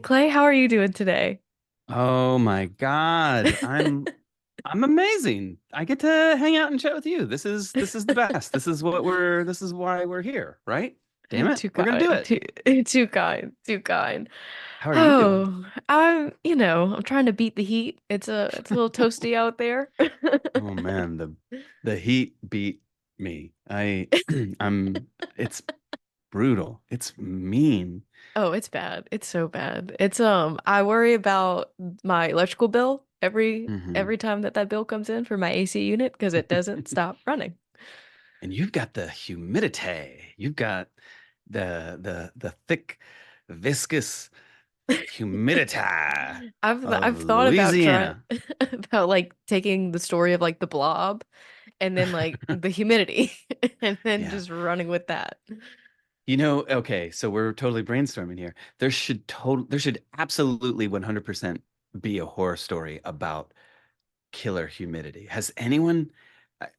Clay, how are you doing today? Oh my God. I'm amazing. I get to hang out and chat with you. This is the best. This is why we're here, right? Damn it. Too We're gonna do kind, it. too kind, too kind. How are you doing? Oh, I'm trying to beat the heat. It's a little toasty out there. Oh man, the heat beat me. I'm it's brutal. It's mean. Oh, it's bad. It's so bad. I worry about my electrical bill Hmm. every time that bill comes in for my AC unit because it doesn't stop running. And you've got the humidity. You've got the thick, viscous humidity of I've thought about trying Louisiana. about like taking the story of like the blob and then like the humidity and then Yeah. just running with that. Okay, so we're totally brainstorming here. There should absolutely 100% be a horror story about killer humidity. Has anyone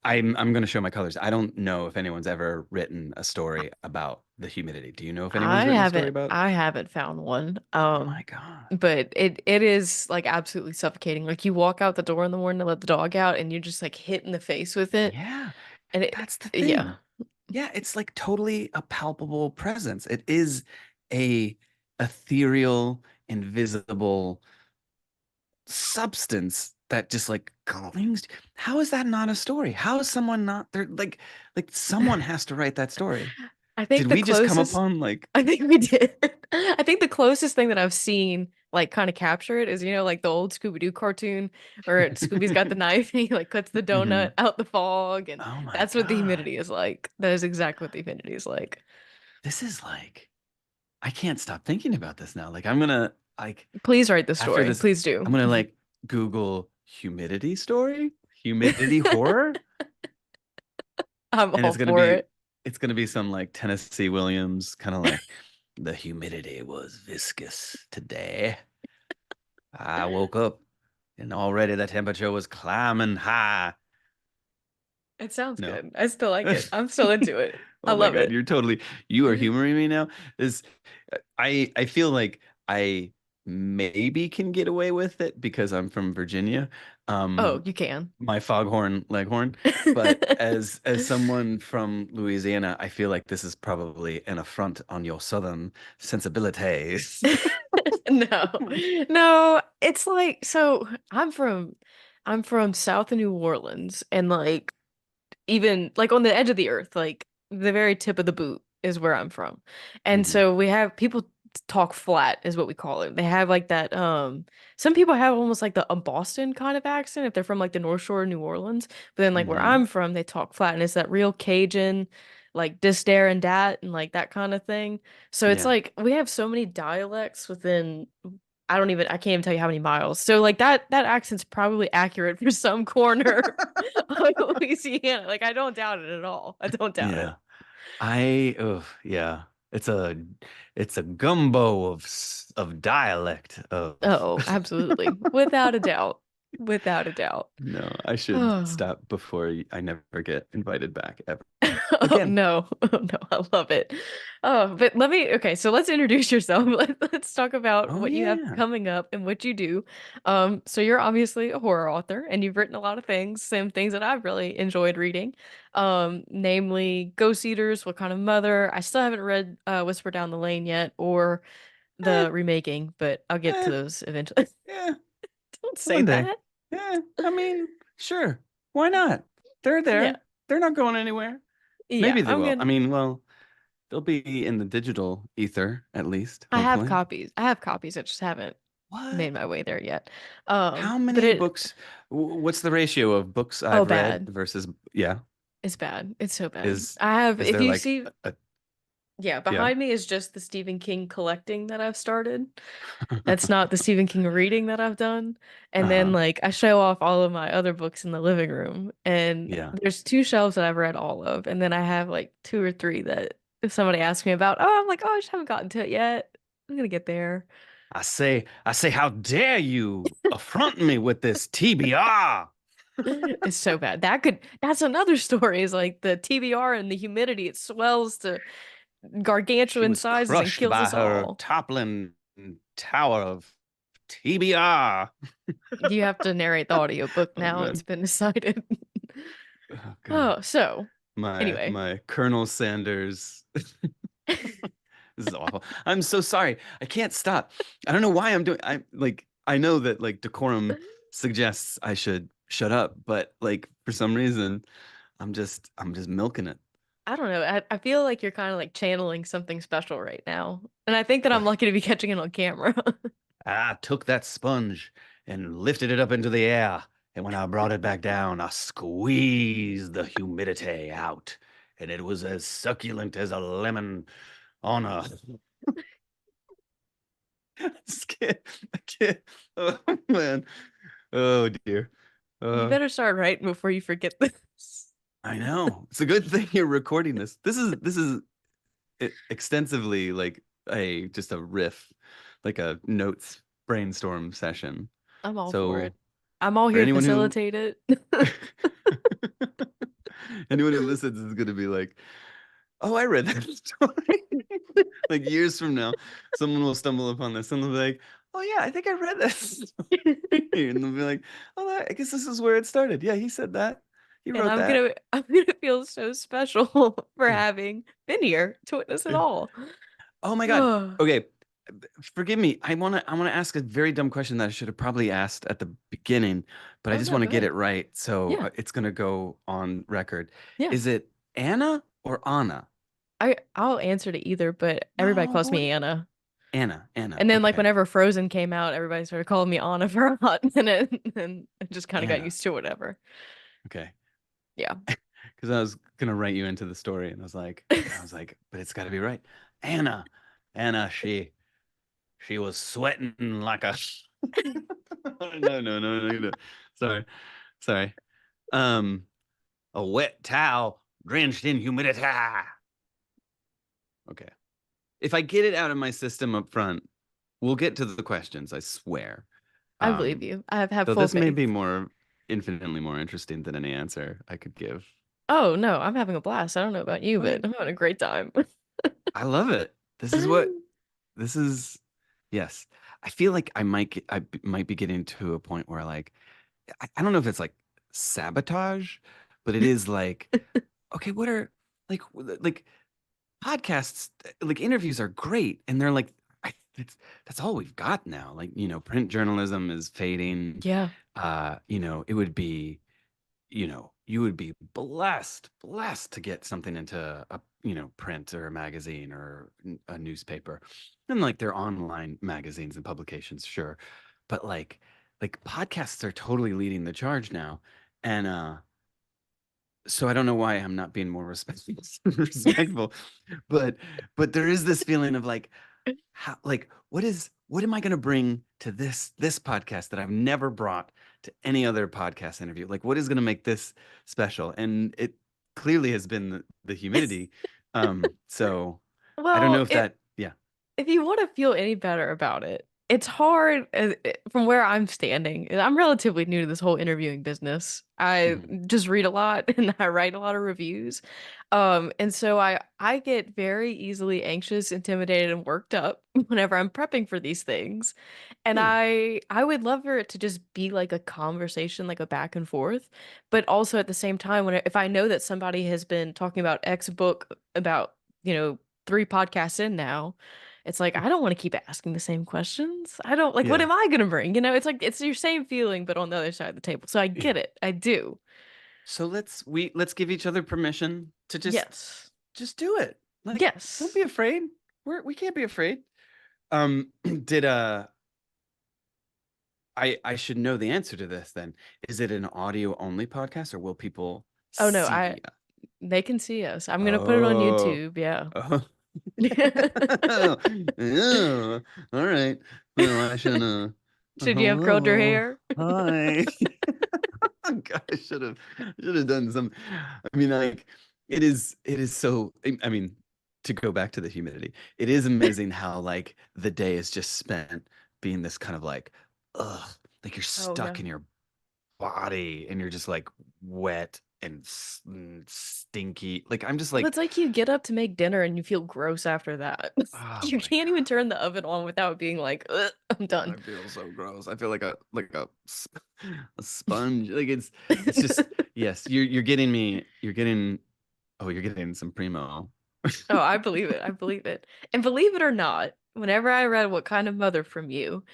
I'm going to show my colors. I don't know if anyone's ever written a story about the humidity. Do you know if anyone's written a story about? I haven't found one. Oh my God. But it is like absolutely suffocating. Like you walk out the door in the morning to let the dog out and you're just like hit in the face with it. Yeah, And that's the yeah. thing. Yeah, it's like totally a palpable presence. It is a ethereal, invisible substance that just like clings. How is that not a story? How is someone not there? Like someone has to write that story. I think Did the we just come closest upon like, I think we did. I think the closest thing that I've seen like kind of capture it is, like the old Scooby-Doo cartoon where Scooby's got the knife and he like cuts the donut Mhm. out the fog, and Oh my that's what the God. humidity is like. That is exactly what the humidity is like. This is like I can't stop thinking about this now. Like I'm gonna like Please write the after story. this, Please do. I'm gonna like Google humidity story, humidity horror, I'm and all for it. it's gonna be some like Tennessee Williams kind of like the humidity was viscous today. I woke up and already the temperature was climbing high. It sounds No. good. I still like it. I'm still into it. I Oh my love God, it. you are humoring me now. This I feel like I maybe can get away with it because I'm from Virginia. Oh, Um you can. my foghorn leghorn, but as someone from Louisiana, I feel like this is probably an affront on your southern sensibilities. No. No, it's like so I'm from south of New Orleans, and like even like on the edge of the earth, like the very tip of the boot is where I'm from. And Mhm. so we have people talk flat is what we call it. They have like that some people have almost like a Boston kind of accent if they're from like the North Shore of New Orleans. But then like where Mhm. I'm from, they talk flat and it's that real Cajun like dis dare and dat and like that kind of thing. So it's Yeah. like we have so many dialects within I can't even tell you how many miles. So like that accent's probably accurate for some corner of Louisiana. Like I don't doubt it at all. I don't doubt Yeah. it. Oh yeah. It's a gumbo of dialect of Oh, absolutely. Without a doubt. Without a doubt. No, I should Oh. stop before I never get invited back ever Oh again. no. Oh no, I love it. Oh, but okay, so let's introduce yourself. Let's talk about Oh what you have yeah. coming up and what you do. So you're obviously a horror author and you've written a lot of things, some things that I've really enjoyed reading. Namely Ghost Eaters, What Kind of Mother. I still haven't read Whisper Down the Lane yet, or Eh, the remaking, but I'll get to eh, those eventually. yeah. Don't say One day. that. Yeah. I mean, sure. Why not? They're Yeah. there. They're not going anywhere. Yeah, Maybe they I'm will. I gonna mean, well, they'll be in the digital ether at least, I have hopefully. copies. I have copies. I just haven't What? made my way there yet. How But many books? What's the ratio of books oh, I've read bad. versus, yeah, It's bad. It's so bad. is I have, is if there you like see, yeah, yeah. behind me is just the Stephen King collecting that I've started. That's not the Stephen King reading that I've done. And then Uh-huh. like I show off all of my other books in the living room, and Yeah. there's two shelves that I've read all of, and then I have like two or three that if somebody asks me about, oh, I'm like, oh, I just haven't gotten to it yet. I'm gonna get there. I say, how dare you affront me with this TBR? It's so bad. That's another story is like the TBR and the humidity. It swells to She gargantuan was sizes and crushed kills by us her all. toppling tower of TBR. You have to narrate the audiobook Oh now. God. It's been decided. Oh God. Oh, so anyway, My Colonel Sanders. This is awful. I'm so sorry. I can't stop. I don't know why I'm doing I like I know that like decorum suggests I should shut up, but like for some reason I'm just milking it. I don't know. I feel like you're kind of like channeling something special right now. And I think that I'm What? lucky to be catching it on camera. I took that sponge and lifted it up into the air, and when I brought it back down, I squeezed the humidity out, and it was as succulent as a lemon on a I just can't, I can't. Oh man. Oh dear. You Uh, better start writing before you forget this. I know. It's a good thing you're recording this. This is extensively like a just a riff, like a notes brainstorm session. I'm all for it. So I'm all for here to facilitate it. anyone who listens is gonna be like, "Oh, I read that story." Like years from now, someone will stumble upon this and they'll be like, "Oh yeah, I think I read this." And they'll be like, "Oh, I guess this is where it started. Yeah, he said that. He And wrote that." I'm gonna feel so special for having been here to witness it all. Oh my God. Oh, Okay, forgive me. I wanna ask a very dumb question that I should have probably asked at the beginning, but I oh just no, want to go get ahead. it right. So Yeah, it's gonna go on record. yeah. Is it Anna or Anna? I'll answer to either, but everybody No, calls what? me Anna. Anna. And then like Okay. whenever Frozen came out, everybody started calling me Anna for a hot minute, and I just kind of got Anna. used to whatever. Okay. Yeah. Because I was gonna write you into the story, and I was like, but it's got to be right. Anna, Anna, she was sweating like a. No. Sorry, sorry. Um, a wet towel drenched in humidity. Okay. If I get it out of my system up front, we'll get to the questions, I swear. I believe Um, you. I have though full this may faith. be more infinitely more interesting than any answer I could give. Oh no, I'm having a blast. I don't know about you, Okay. but I'm having a great time. I love it. This is yes. I feel like might be getting to a point where like I don't know if it's like sabotage, but it is like okay, what are like podcasts like interviews are great and they're like that's all we've got now. Like, print journalism is fading. Yeah. It would be you would be blessed to get something into a, print or a magazine or a newspaper. And like they're online magazines and publications, sure. But like podcasts are totally leading the charge now. And so I don't know why I'm not being more respectful, respectful, but there is this feeling of like how like what am I going to bring to this podcast that I've never brought to any other podcast interview? Like what is going to make this special? And it clearly has been the humidity. So I don't know Well, if that yeah. if you want to feel any better about it, it's hard from where I'm standing. I'm relatively new to this whole interviewing business. I Mhm. just read a lot and I write a lot of reviews. And so I get very easily anxious, intimidated, and worked up whenever I'm prepping for these things. And Yeah. I would love for it to just be like a conversation, like a back and forth, but also at the same time if I know that somebody has been talking about X book about, 3 podcasts in now, it's like I don't want to keep asking the same questions. I don't like what Yeah. am I gonna bring? It's like it's your same feeling, but on the other side of the table. So I get Yeah. it. I do. So let's give each other permission to Yes. just do it. Like don't Yes. be afraid. We can't be afraid. Did I should know the answer to this then. Is it an audio only podcast or will people Oh no, I see? they can see us. I'm gonna put it on Oh, YouTube. Yeah. oh. Oh, all right. Well, I should Should you have curled your hello. hair? Hi. God, I should have done some. I mean, like it is so I mean, to go back to the humidity, it is amazing how like the day is just spent being this kind of like, ugh, like you're Oh stuck no. in your body and you're just like wet and stinky. Like I'm just Well, like, it's like you get up to make dinner and you feel gross after that. oh You my can't even God. turn the oven on without being like, "Ugh, I'm done." I feel so gross. I feel like a sponge. Like it's just yes, you're getting me. You're getting some primo. Oh, I believe it. I believe it. And believe it or not, whenever I read What Kind of Mother from You,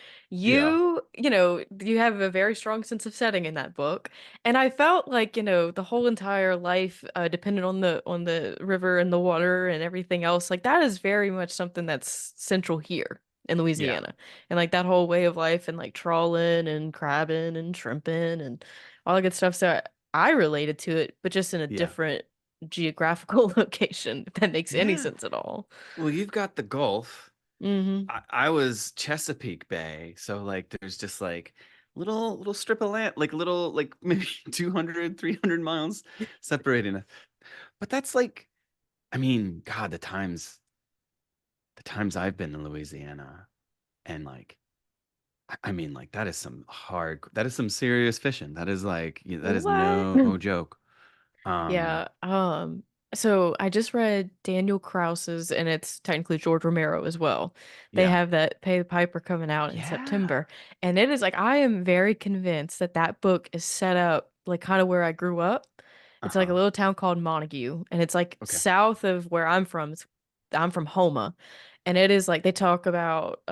Yeah. you have a very strong sense of setting in that book. And I felt like, the whole entire life dependent on the river and the water and everything else, like that is very much something that's central here in Yeah. Louisiana. And like that whole way of life and like trawling and crabbing and shrimping and all that good stuff. So I related to it, but just in a Yeah. different geographical location, if that makes any Yeah. sense at all. Well, you've got the Gulf. Hmm. I was Chesapeake Bay, so like there's just like little strip of land, like little like maybe 200, 300 miles separating us. But that's like, I mean, God, the times I've been in Louisiana, and like I mean, like that is some serious fishing. That is like, that is What? no joke. Um, Yeah. So I just read Daniel Krause's, and it's technically George Romero as well. They yeah, have that Pay the Piper coming out in yeah, September. And it is like, I am very convinced that that book is set up like kind of where I grew up. It's like a uh-huh, little town called Montague, and it's like okay, south of where I'm from. I'm from Homa. And it is like they talk about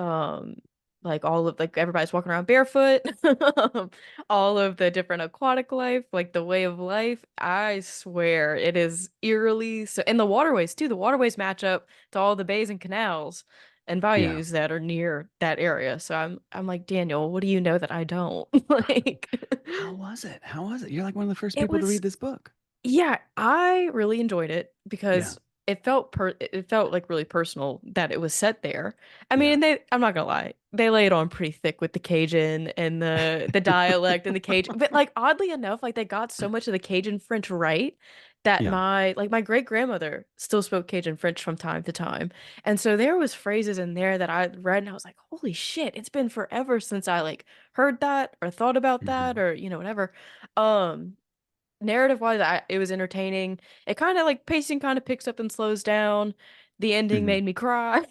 like all of like everybody's walking around barefoot. All of the different aquatic life, like the way of life. I swear it is eerily so. And the waterways too. The waterways match up to all the bays and canals and yeah. bayous that are near that area. So I'm like, Daniel, what do you know that I don't? Like, How was it? How was it? You're like one of the first it people to was. read this book. Yeah, I really enjoyed it Yeah, because it felt like really personal that it was set there. I mean, yeah, and I'm not gonna lie, they lay it on pretty thick with the Cajun and the dialect and the Cajun, but like oddly enough, like they got so much of the Cajun French right that yeah. my great grandmother still spoke Cajun French from time to time, and so there was phrases in there that I read and I was like, holy shit, it's been forever since I like heard that or thought about that Hmm. or whatever. Um narrative wise, it was entertaining. It kind of like pacing kind of picks up and slows down. The ending Hmm. made me cry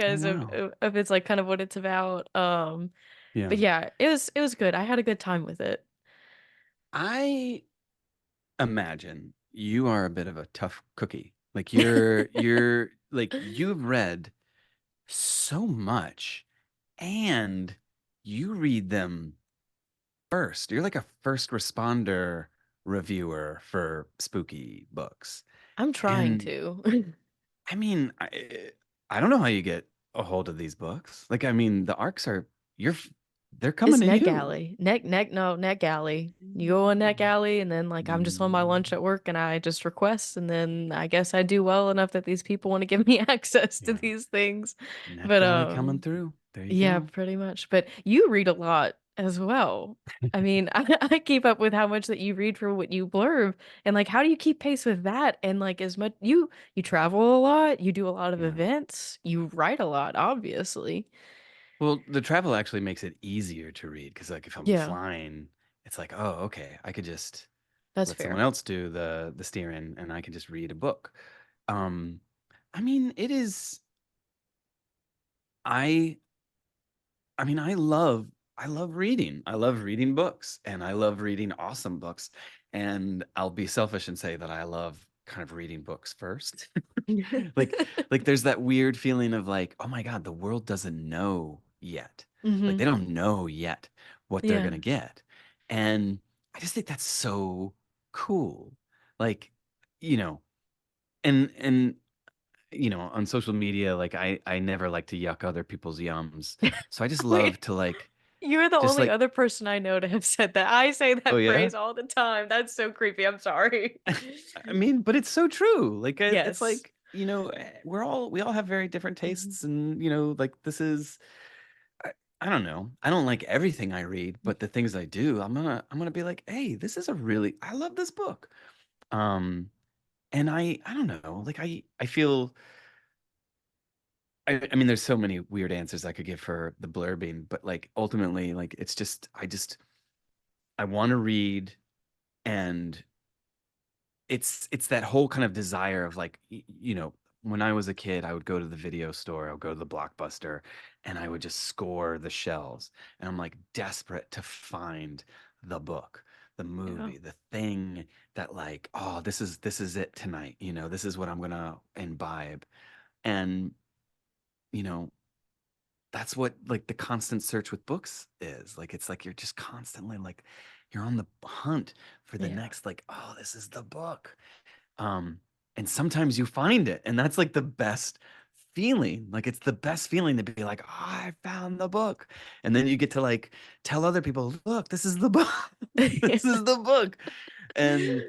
Oh because wow. of it's like kind of what it's about. Yeah. But yeah, it was good. I had a good time with it. I imagine you are a bit of a tough cookie. Like you're like you've read so much and you read them first. You're like a first responder reviewer for spooky books. I'm trying And to. I mean, I don't know how you get a hold of these books. Like, I mean, the arcs are you're they're coming It's to you. NetGalley. No, NetGalley. You go on NetGalley, and then like I'm just on my lunch Mm, at work, and I just request, and then I guess I do well enough that these people want to give me access to yeah. these things. But NetGalley coming through. There you yeah, go. pretty much. But you read a lot as well. I mean, I keep up with how much that you read for what you blurb, and like, how do you keep pace with that? And like, as much you travel a lot, you do a lot of Yeah. events, you write a lot, obviously. Well, the travel actually makes it easier to read because, like, if I'm Yeah, flying, it's like, oh, okay, I could just that's let someone fair. else do the steering, and I can just read a book. Um, I mean, it is. I I mean, I love reading. I love reading books, and I love reading awesome books. And I'll be selfish and say that I love kind of reading books first. Like there's that weird feeling of like, oh my God, the world doesn't know yet. Like Hmm. they don't know yet what they're Yeah. gonna get. And I just think that's so cool. Like, you know, and on social media, like I never like to yuck other people's yums. So I just love Wait, to like you're the just only like, other person I know to have said that. I say oh that yeah. phrase all the time. That's so creepy. I'm sorry. I mean, but it's so true. Like it's Yes. like, we all have very different Mhm. tastes, and like this is I, I don't know. I don't like everything I read, but the things I do, I'm gonna be like, hey, this is a really I love this book. Um, and I don't know, like I feel I mean, there's so many weird answers I could give for the blurbing, but like ultimately, like it's just I want to read And it's that whole kind of desire of like when I was a kid, I would go to the video store, I would go to the Blockbuster, and I would just score the shelves. And I'm like desperate to find the book, the Yeah. movie, the thing that like, oh, this is it tonight. This is what I'm gonna imbibe. And you know, that's what like the constant search with books is. Like it's like you're just constantly like you're on the hunt for the Yeah. next like, oh, this is the book. Um, and sometimes you find it, and that's like the best feeling. Like it's the best feeling to be like, oh, I found the book. And then you get to like tell other people, look, this is the book. This is the book. And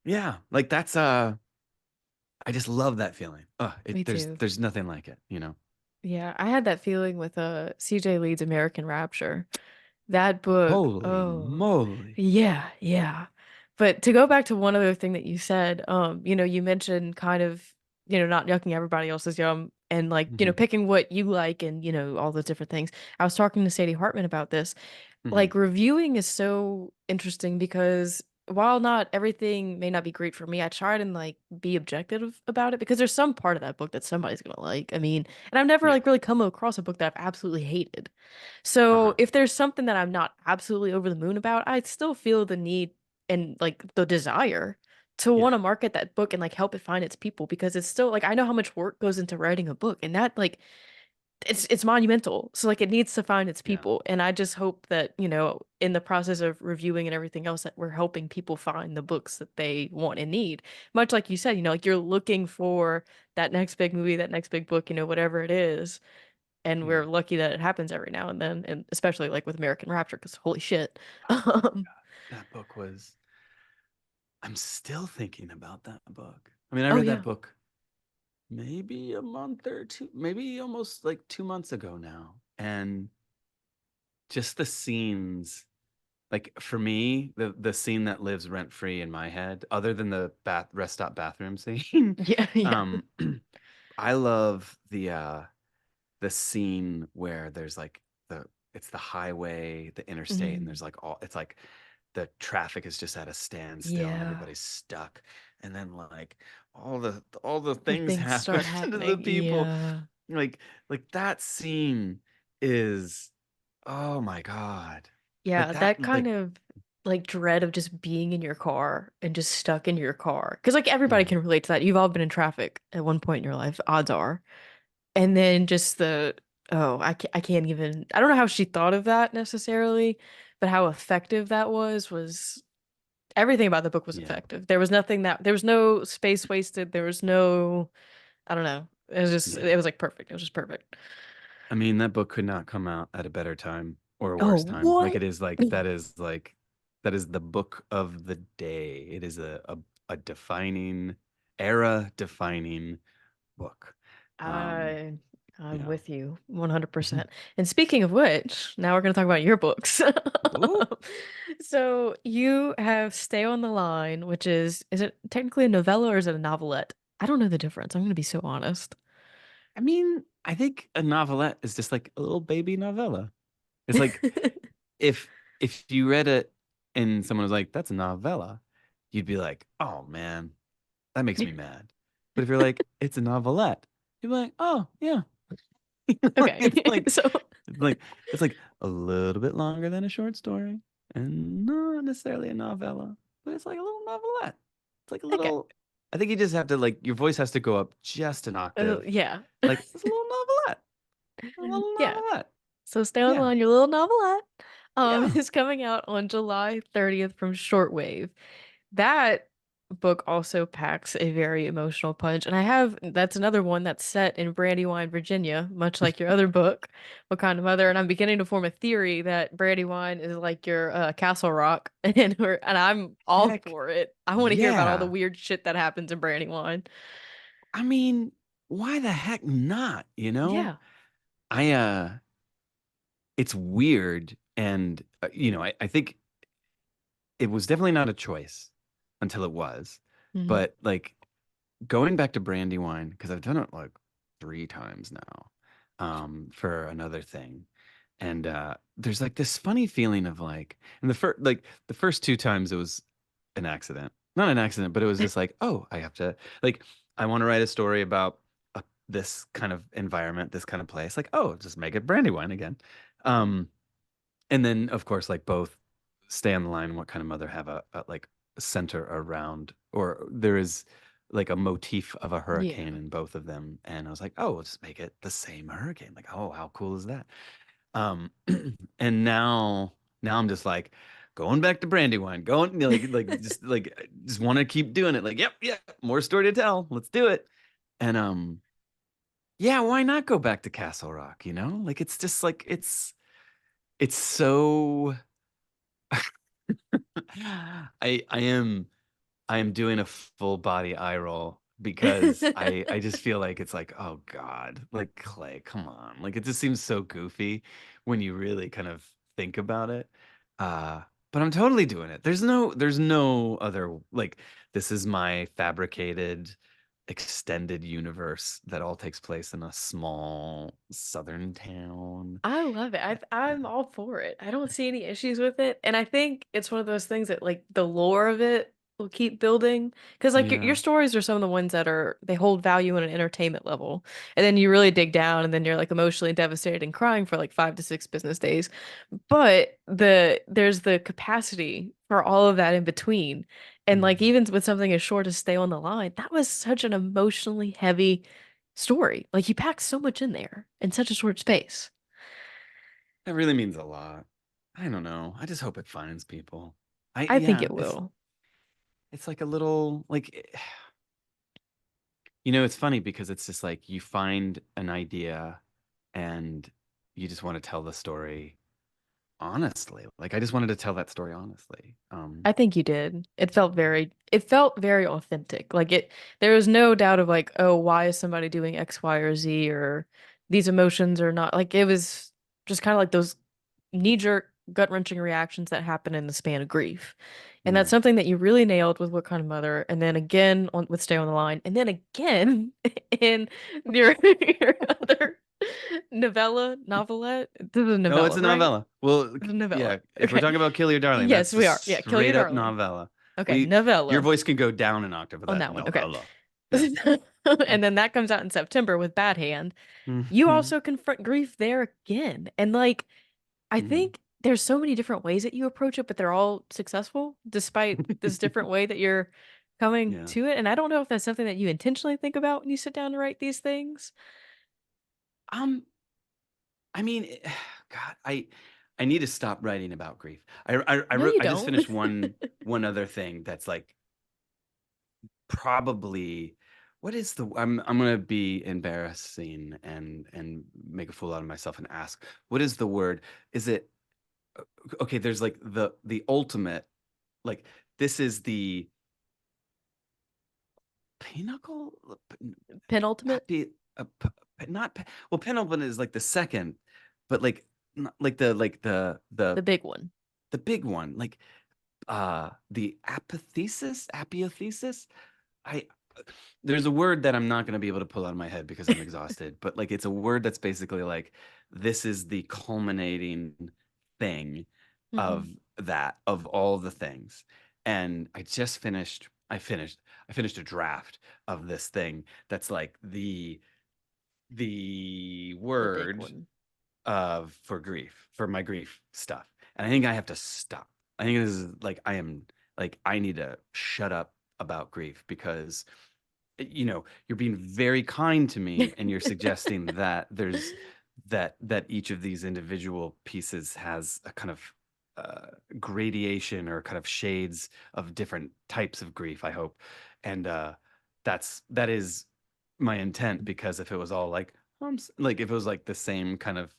yeah, like that's I just love that feeling. Oh, Me there's too. there's nothing like it. Yeah, I had that feeling with CJ Leeds' American Rapture. That book, Holy oh, moly. yeah, yeah. But to go back to one other thing that you said, you mentioned kind of, not yucking everybody else's yum and like, Hmm. picking what you like and, all those different things. I was talking to Sadie Hartman about this. Hmm. Like reviewing is so interesting because while not everything may not be great for me, I try and like be objective about it because there's some part of that book that somebody's gonna like. I mean, and I've never Yeah. like really come across a book that I've absolutely hated. So Uh-huh. if there's something that I'm not absolutely over the moon about, I still feel the need and like the desire to Yeah. want to market that book and like help it find its people because it's still like I know how much work goes into writing a book and that like it's monumental. So like it needs to find its Yeah. people. And I just hope that, in the process of reviewing and everything else that we're helping people find the books that they want and need. Much like you said, like you're looking for that next big movie, that next big book, whatever it is. And Yeah. we're lucky that it happens every now and then, and especially like with American Rapture, because holy shit. Oh my God. That book was I'm still thinking about that book. I mean, I Oh read that yeah. book maybe a month or two, maybe almost like 2 months ago now. And just the scenes, like for me, the scene that lives rent free in my head, other than the rest stop bathroom scene, Yeah, yeah. um, I love the scene where there's like it's the highway, the interstate, and Mm, there's like all it's like the traffic is just at a standstill and yeah. everybody's stuck. And then like all the Like things things happen start to the happening. people. Yeah. Like like that scene is oh my God. Like Yeah, that that kind like of like dread of just being in your car and just stuck in your car. Because like everybody mm, can relate to that. You've all been in traffic at one point in your life, odds are. And then just oh, I can't even, I don't know how she thought of that necessarily, but how effective that was everything about the book was yeah. effective. There was no space wasted. There was no, I don't know. Yeah. It was like perfect. It was just perfect. I mean, that book could not come out at a better time or a Oh, worse time. Like what? it is like that is the book of the day. It is a defining era defining book. Um, I I'm yeah. with you 100%. And speaking of which, now we're going to talk about your books. Ooh, So you have Stay on the Line, which is it technically a novella or is it a novelette? I don't know the difference. I'm going to be so honest. I mean, I think a novelette is just like a little baby novella. It's like if if you read it and someone was like, "That's a novella," you'd be like, "Oh man, that makes me mad." But if you're like, "It's a novelette," you'd be like, "Oh yeah." Like, Okay. So it's like it's like a little bit longer than a short story, and not necessarily a novella, but it's like a little novelette. It's like a okay. little. I think you just have to like your voice has to go up just an octave. Yeah. Like it's a little novelette, a little Yeah. novelette. So Stay on the Yeah, Line, your little novelette, yeah. is coming out on July 30th from Shortwave. That book also packs a very emotional punch. And that's another one that's set in Brandywine, Virginia, much like your other book, What Kind of Mother. And I'm beginning to form a theory that Brandywine is like your Castle Rock, and I'm all Heck, for it. I want to hear about all the yeah. weird shit that happens in Brandywine. I mean, why the heck not? Yeah. I it's weird, and I think it was definitely not a choice until it was. Hmm. But like going back to Brandywine, because I've done it like 3 times now, for another thing. And there's like this funny feeling of like, and the first 2 times it was an accident. Not an accident, but it was just like, oh, I have to like I want to write a story about this kind of environment, this kind of place. Like, oh, just make it Brandywine again. Um, and then of course, like both Stay on the Line and What Kind of Mother have a like center around, or there is like a motif of a Yeah. hurricane in both of them. And I was like, oh, we'll just make it the same hurricane. Like, oh, how cool is that? Um, and now I'm just like going back to Brandywine, going just want to keep doing it. Like, yep, yep, more story to tell. Let's do it. And yeah, why not go back to Castle Rock, you know? Like it's just like it's so I am doing a full body eye roll because I just feel like it's like, oh God, like Clay, come on. Like it just seems so goofy when you really kind of think about it. Uh, but I'm totally doing it. There's no other like this is my fabricated extended universe that all takes place in a small southern town. I love it. I'm all for it. I don't see any issues with it. And I think it's one of those things that like the lore of it will keep building. Because like your Yeah. stories are some of the ones that are they hold value on an entertainment level. And then you really dig down and then you're like emotionally devastated and crying for like 5 to 6 business days. But there's the capacity for all of that in between. And like Mhm. even with something as short as Stay on the Line, that was such an emotionally heavy story. Like you packed so much in there in such a short space. That really means a lot. I don't know. I just hope it finds people. I I think yeah, it will. it's like a little like it's funny because it's just like you find an idea and you just want to tell the story honestly. Like I just wanted to tell that story honestly. I think you did. It felt very authentic. Like there was no doubt of like, oh, why is somebody doing X, Y, or Z or these emotions are not like it was just kind of like those knee-jerk, gut-wrenching reactions that happen in the span of grief. And that's Yeah. something that you really nailed with What Kind of Mother, and then again with Stay on the Line, and then again in your other novelette. This is a No, it's novella, a right? novella. Well, It's a novella. yeah, if we're Okay. talking about Kill Your Darling, Yes, that's we are. just Yeah, Kill Your straight up Darling. novella. Okay, Your novella voice can go down an octave with on that that one. Okay. novella. Yeah. And then that comes out in September with Bad Hand. You Hmm. also confront grief there again. And like, I Hmm. think there's so many different ways that you approach it, but they're all successful despite this different way that you're coming Yeah. to it. And I don't know if that's something that you intentionally think about when you sit down to write these things. Um, I mean, God, I need to stop writing about grief. No, you I just don't. finished one other thing that's like probably what is the I'm gonna be embarrassing and make a fool out of myself and ask what is the word? Is it okay? There's like the ultimate like this is the pinnacle, Penultimate, happy, not well, penultimate is like the second, but like like the big one. the big one, like the apotheosis. I there's a word that I'm not going to be able to pull out of my head because I'm exhausted, but like it's a word that's basically like this is the culminating thing Hmm. of that of all the things. And I finished a draft of this thing that's like the The big word one. of for grief, for my grief stuff. And I think I have to stop. I think this is like I am like I need to shut up about grief because you're being very kind to me and you're suggesting that there's that each of these individual pieces has a kind of gradation or kind of shades of different types of grief, I hope. And that is my intent because if it was all like like if it was like the same kind of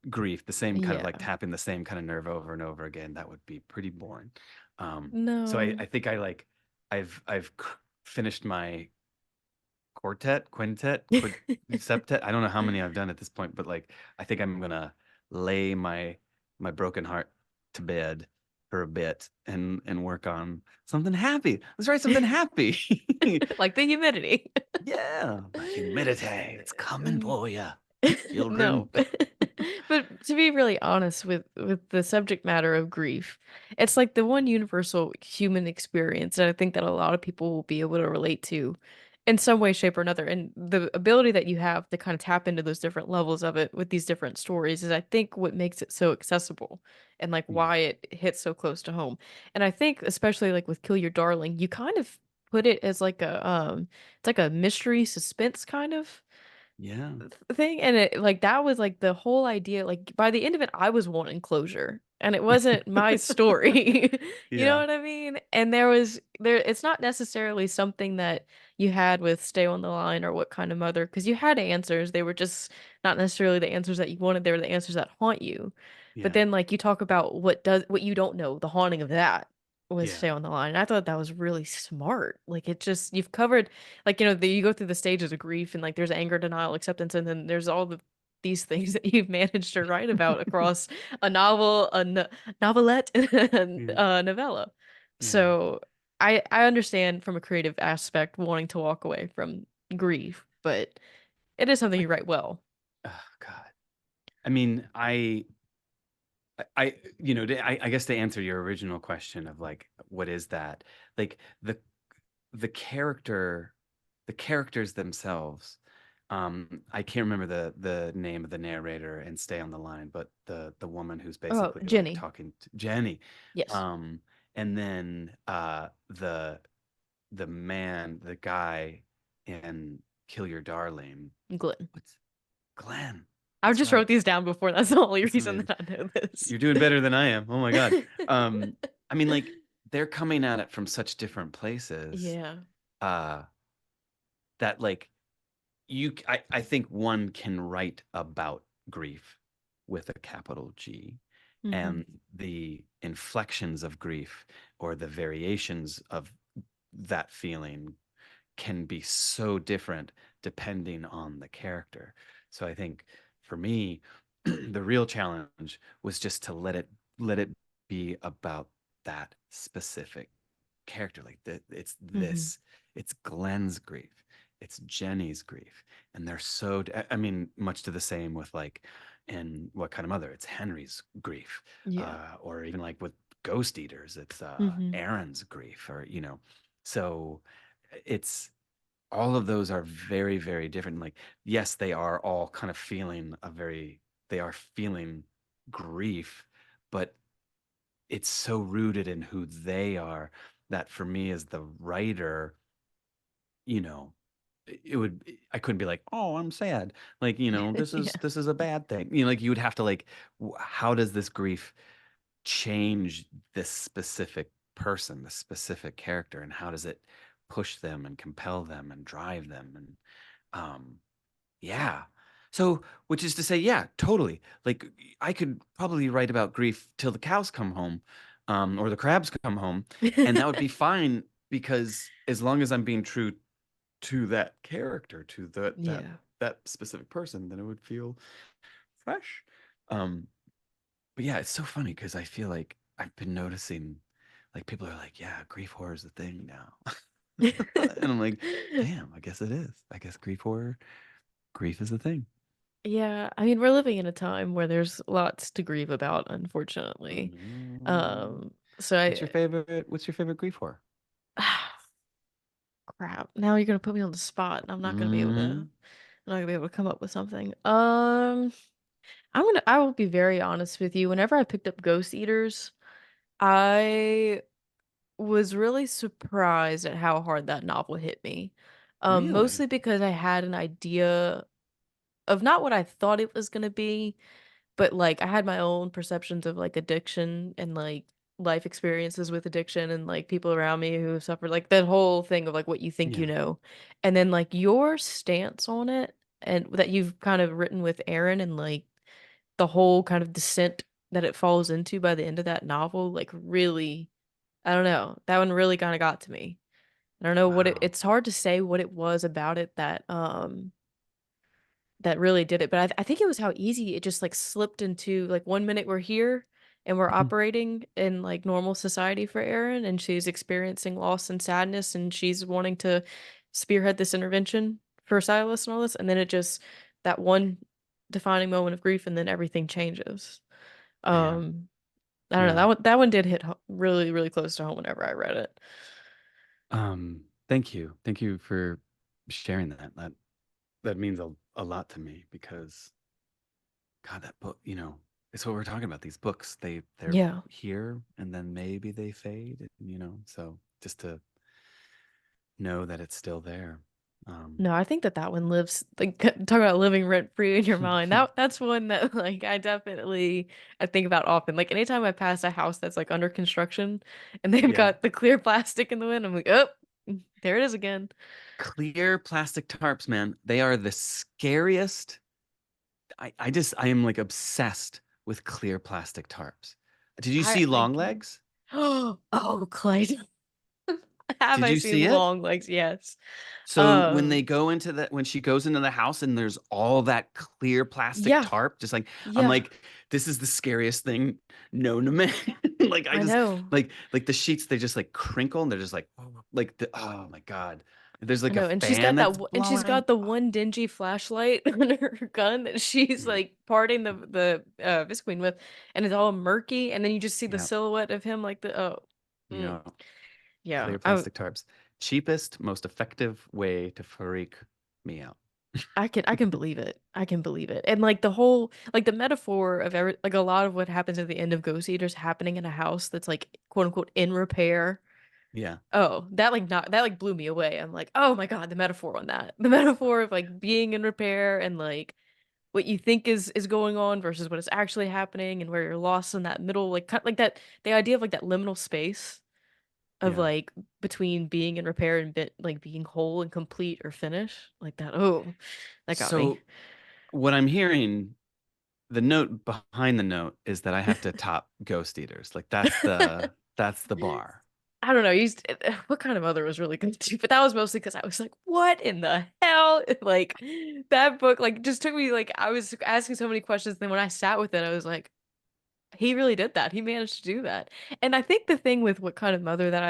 grief, the same kind of Yeah. like tapping the same kind of nerve over and over again, that would be pretty boring. So No. I think I like I've finished my quartet, quintet, septet. I don't know how many I've done at this point, but like I think I'm gonna lay my broken heart to bed for a bit and work on something happy. Let's write something happy. Like the humidity. Yeah, the humidity. It's coming Mm, for you, no. children. But to be really honest with the subject matter of grief, it's like the one universal human experience that I think that a lot of people will be able to relate to in some way, shape, or another. And the ability that you have to kind of tap into those different levels of it with these different stories is, I think, what makes it so accessible and like Yeah. why it hits so close to home. And I think especially like with Kill Your Darling, you kind of put it as like a it's like a mystery suspense kind of Yeah. thing, and it like that was like the whole idea. Like by the end of it I was wanting closure, and it wasn't my story. You know Yeah. what I mean? And there it's not necessarily something that you had with Stay on the Line or What Kind of Mother, because you had answers. They were just not necessarily the answers that you wanted. They were the answers that haunt you. But Yeah. then like you talk about what you don't know, the haunting of that was Yeah. Stay on the Line. And I thought that was really smart. Like it just, you've covered, like, you go through the stages of grief, and like there's anger, denial, acceptance, and then there's all these things that you've managed to write about across a novel, novelette, and Yeah. a novella. Yeah. So I understand from a creative aspect wanting to walk away from grief, but it is something Like, you write well. oh God. I mean, I guess to answer your original question of like, what is that? Like the character, the characters themselves. I can't remember the name of the narrator and Stay on the Line, but the woman who's Oh, basically like Jenny. talking to Jenny. Yes. Um, and then the man, the guy in Kill Your Darling. Glenn. What's Glenn? I That's just right. wrote these down before. That's the only That's reason amazing. that I know this. You're doing better than I am. Oh my God. Um, I mean, like they're coming at it from such different places, Yeah. uh, that like I think one can write about grief with a capital G, Hmm. and the inflections of grief or the variations of that feeling can be so different depending on the character. So I think for me, the real challenge was just to let it be about that specific character. Like that, Hmm. it's Glenn's grief, it's Jenny's grief, and they're so. I mean, much to the same with like in What Kind of Mother, it's Henry's grief, Yeah. or even like with Ghost Eaters, it's Hmm. Aaron's grief, or so it's all of those are very, very different. Like, yes, they are all kind of feeling they are feeling grief, but it's so rooted in who they are that for me as the writer, you know, I couldn't be like, oh, I'm sad. Like, this is Yeah. this is a bad thing. Like you would have to like, how does this grief change this specific person, this specific character, and how does it push them and compel them and drive them? And um yeah. So, which is to say, yeah, totally. Like I could probably write about grief till the cows come home, or the crabs come home, and that would be fine because as long as I'm being true to that character, to Yeah. that specific person, then it would feel fresh. Um, but yeah, it's so funny because I feel like I've been noticing, like people are like, yeah, grief horror is the thing now, and I'm like, damn, I guess it is. I guess grief is the thing. Yeah, I mean, we're living in a time where there's lots to grieve about, unfortunately. Mm. So What's your favorite grief horror? crap. Now you're gonna put me on the spot, and Mm. I'm not gonna be able to come up with something. I will be very honest with you. Whenever I picked up Ghost Eaters, I was really surprised at how hard that novel hit me. Really? Mostly because I had an idea of not what I thought it was gonna be, but like I had my own perceptions of like addiction and like life experiences with addiction and like people around me who suffered, like that whole thing of like what you think you Yeah. know. And then like your stance on it, and that you've kind of written with Aaron, and like the whole kind of descent that it falls into by the end of that novel, like really, I don't know. That one really kind of got to me. I don't know Wow. it's hard to say what it was about it that really did it. But I think it was how easy it just like slipped into, like, one minute we're here and we're Mhm. operating in like normal society for Erin, and she's experiencing loss and sadness, and she's wanting to spearhead this intervention for Silas and all this. And then it just, that one defining moment of grief and then everything changes. Yeah. Um, I don't know. Yeah. That one did hit really, really close to home whenever I read it. Thank you. Thank you for sharing that. That means a lot to me because God, that book, it's what we're talking about. These books, they're Yeah. here and then maybe they fade, so just to know that it's still there. Um, No, I think that one lives like talk about living rent free in your mind. That's one that like I think about often. Like anytime I pass a house that's like under construction and they've yeah. got the clear plastic in the wind, I'm like, oh, there it is again. Clear plastic tarps, man. They are the scariest. I am like obsessed with clear plastic tarps. Did you see I Long can. Legs? Oh, Clay. Have Did I you seen see it? long legs? Yes. So Um, when she goes into the house and there's all that clear plastic yeah, tarp, just like I'm yeah, like, this is the scariest thing known to man. Like I I just know. like the sheets, they just like crinkle and they're just like oh my God. There's I like a know, and fan that's and she's blowing. got the one dingy flashlight on her gun that she's Mm, like parting the Visqueen with, and it's all murky, and then you just see the yeah, silhouette of him like mm, yeah, yeah. clear plastic tarps. Cheapest, most effective way to freak me out. I can believe it. I can believe it, and like the whole like the metaphor of like a lot of what happens at the end of Ghost Eaters happening in a house that's like quote unquote in repair. Yeah, Oh, that like blew me away. I'm like, oh my God, the metaphor on that. The metaphor of like being in repair and like what you think is going on versus what is actually happening and where you're lost in that middle like like that the idea of like that liminal space of yeah. like between being in repair and like being whole and complete or finished like that. Oh, that got me. So what I'm hearing, the note behind the note is that I have to top Ghost Eaters. Like that's the bar. I don't know. What kind of mother was really good too, but that was mostly because I was like, "What in the hell?" Like that book, like just took me like I was asking so many questions. Then when I sat with it, I was like, "He really did that. He managed to do that." And I think the thing with what kind of mother that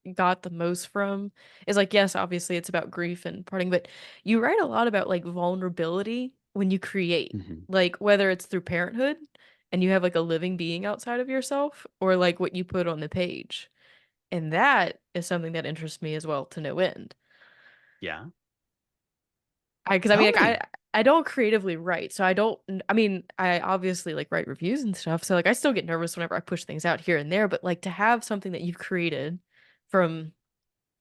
I got the most from is like, yes, obviously it's about grief and parting, but you write a lot about like vulnerability when you create, Hmm. like whether it's through parenthood and you have like a living being outside of yourself, or like what you put on the page. And that is something that interests me as well to no end. Yeah. Because I mean, Tell like me. I don't creatively write, so I don't. I mean, I obviously like write reviews and stuff, so like I still get nervous whenever I push things out here and there. But like to have something that you've created from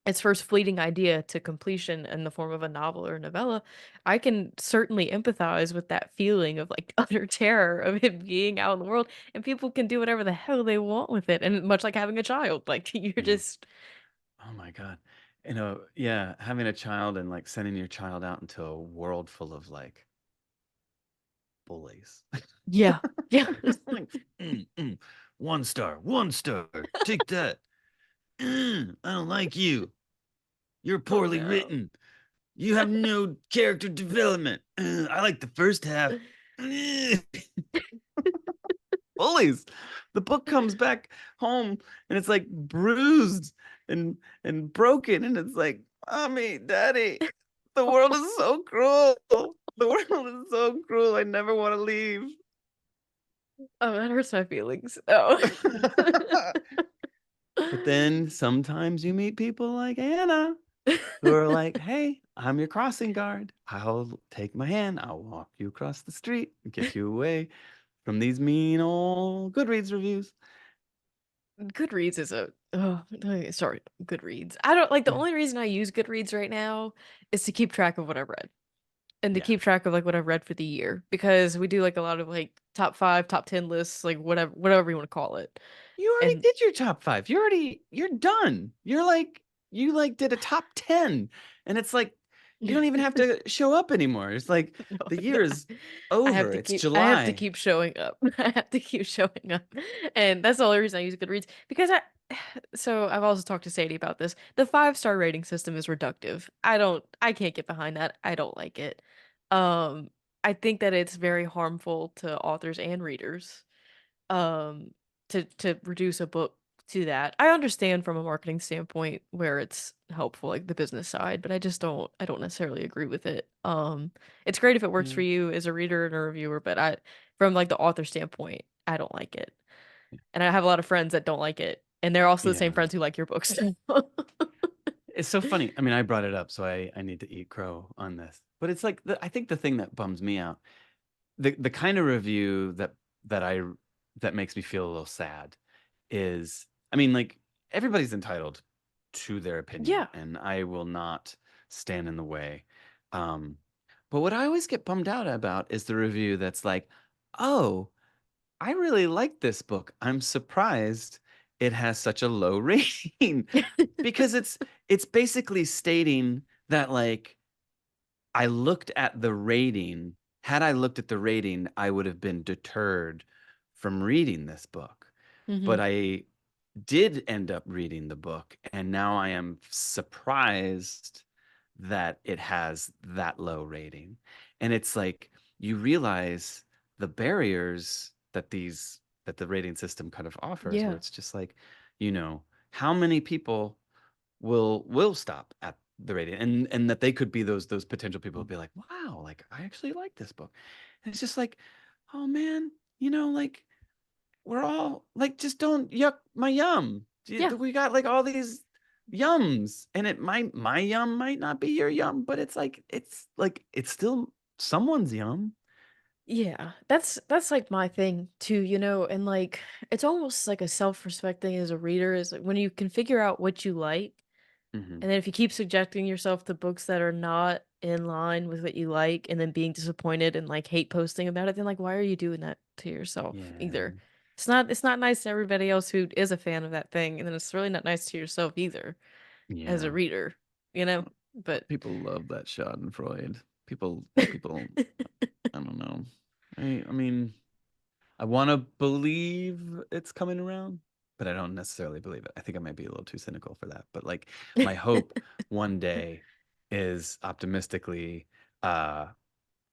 its first fleeting idea to completion in the form of a novel or a novella, I can certainly empathize with that feeling of like utter terror of it being out in the world, and people can do whatever the hell they want with it, and much like having a child, like you're Yeah. just Oh my God. Yeah, having a child and like sending your child out into a world full of like bullies. yeah, yeah. Just like, mm, mm, 1 star, 1 star, take that. I don't like you. You're Oh poorly no. written. You have no character development. I like the first half. Bullies. The book comes back home and it's like bruised and broken, and it's like, mommy, daddy, the world is so cruel. The world is so cruel. I never want to leave. Oh, that hurts my feelings. Oh. But then sometimes you meet people like Anna who are like, hey, I'm your crossing guard. I'll take my hand. I'll walk you across the street and get you away from these mean old Goodreads reviews. Goodreads is a oh, sorry, Goodreads. I don't like the Yeah. only reason I use Goodreads right now is to keep track of what I've read and to Yeah. keep track of like what I've read for the year because we do like a lot of like top 5, top 10 lists, like whatever you want to call it. You already And did your top five. You're done. You like did a top 10. And it's like you don't even have to show up anymore. It's like no, the no, year is have over. to It's I have to July. keep showing up. I have to keep showing up. And that's the only reason I use Goodreads because so I've also talked to Sadie about this. The 5-star rating system is reductive. I can't get behind that. I don't like it. Um I think that it's very harmful to authors and readers. Um to reduce a book to that. I understand from a marketing standpoint where it's helpful, like the business side, but I don't necessarily agree with it. It's great if it works Yeah. for you as a reader and a reviewer, but from like the author standpoint, I don't like it. And I have a lot of friends that don't like it, and they're also the same Yeah. friends who like your books. It's so funny. I mean, I brought it up, so I need to eat crow on this. But it's like I think the thing that bums me out, the kind of review that I that makes me feel a little sad is, I mean, like everybody's entitled to their opinion, Yeah. and I will not stand in the way. Um, but what I always get bummed out about is the review that's like, "Oh, I really like this book. I'm surprised it has such a low rating." Because it's basically stating that like I looked at the rating. Had I looked at the rating, I would have been deterred from reading this book. Hmm. But I did end up reading the book, and now I am surprised that it has that low rating. And it's like you realize the barriers that the rating system kind of offers, where Yeah. it's just like, you know, how many people will stop at the rating, and that they could be those potential people who'll be like, wow, like I actually like this book. And it's just like, oh man, like we're all like, just don't yuck my yum. Yeah. We got like all these yums, and it might my yum might not be your yum, but it's still someone's yum. Yeah. That's like my thing too, and like it's almost like a self-respect thing as a reader is like when you can figure out what you like. Hmm. And then if you keep subjecting yourself to books that are not in line with what you like and then being disappointed and like hate posting about it, then like why are you doing that to yourself either? Yeah, It's not nice to everybody else who is a fan of that thing, and then it's really not nice to yourself either as a yeah. reader, you know? But People love that Schadenfreude. People, I don't know. I mean, I want to believe it's coming around, but I don't necessarily believe it. I think I might be a little too cynical for that. But like my hope one day is optimistically uh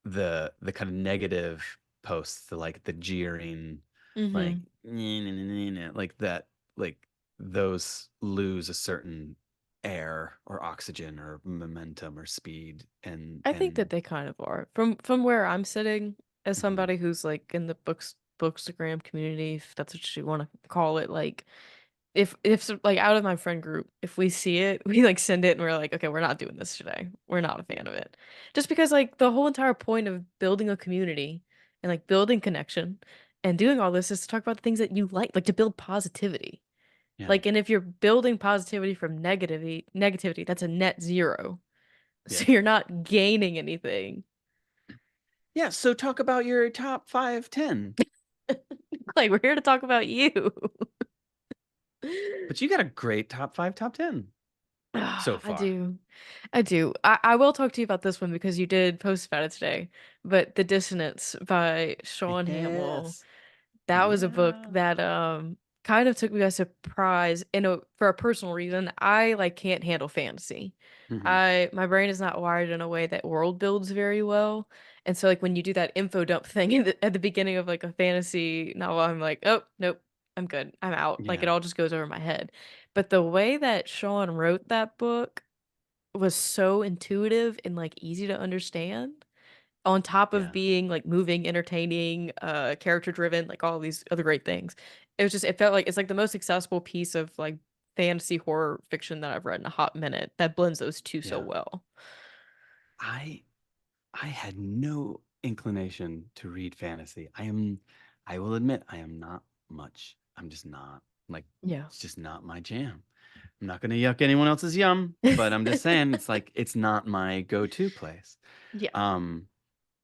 the kind of negative posts, the jeering, like hmm. like that, like those lose a certain air or oxygen or momentum or speed I think that and they kind of are. From where I'm sitting as mhm, somebody who's like in the bookstagram community, if that's what you want to call it, like like out of my friend group, if we see it, we like send it and we're like, okay, we're not doing this today. We're not a yeah, fan of it. Just because like the whole entire point of building a community and like building connection and doing all this is to talk about the things that you like to build positivity. yeah, Like, and if you're building positivity from negativity, that's a net zero. So yeah. you're not gaining anything. Yeah, so talk about your top 5, 10. Like, we're here to talk about you. But you got a great top 5, top 10 so I far. do. I do. I will talk to you about this one because you did post about it today. But The Dissonance by Sean Hamill, Yes. that was a book Yeah. that kind of took me by surprise for a personal reason. I like can't handle fantasy. Hmm. My brain is not wired in a way that world builds very well. And so like when you do that info dump thing at the beginning of like a fantasy novel, I'm like, "Oh, nope. I'm good. I'm out." Like it Yeah. all just goes over my head. But the way that Sean wrote that book was so intuitive and like easy to understand on top of Yeah. being like moving, entertaining, character driven, like all these other great things. It felt like it's like the most accessible piece of like fantasy horror fiction that I've read in a hot minute that blends those two so Yeah. well. I I had no inclination to read fantasy. I will admit I am not much. I'm just not like Yeah. it's just not my jam. I'm not gonna yuck anyone else's yum, but I'm just saying it's like it's not my go-to place. Yeah. Um,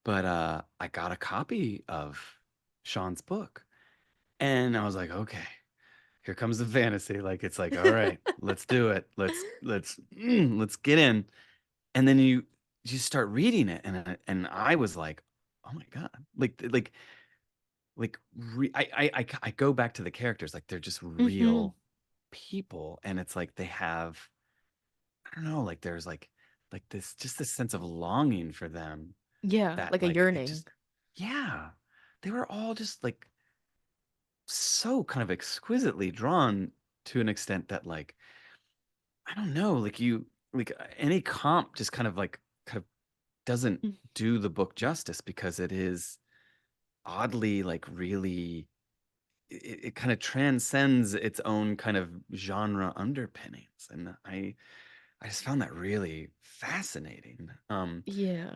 but I got a copy of Sean's book, and I was like, okay, here comes the fantasy. Like it's like, all right, let's do it. Let's get in. And then you start reading it, and I was like, oh my God, I go back to the characters, like they're just Hmm. real people, and it's like they have, I don't know, like there's like this just this sense of longing for them Yeah, that like a like it yearning. just, yeah, they were all just like so kind of exquisitely drawn to an extent that like I don't know, like you like any comp just kind of doesn't do the book justice because it is oddly like really it kind of transcends its own kind of genre underpinnings, and I just found that really fascinating. Yeah.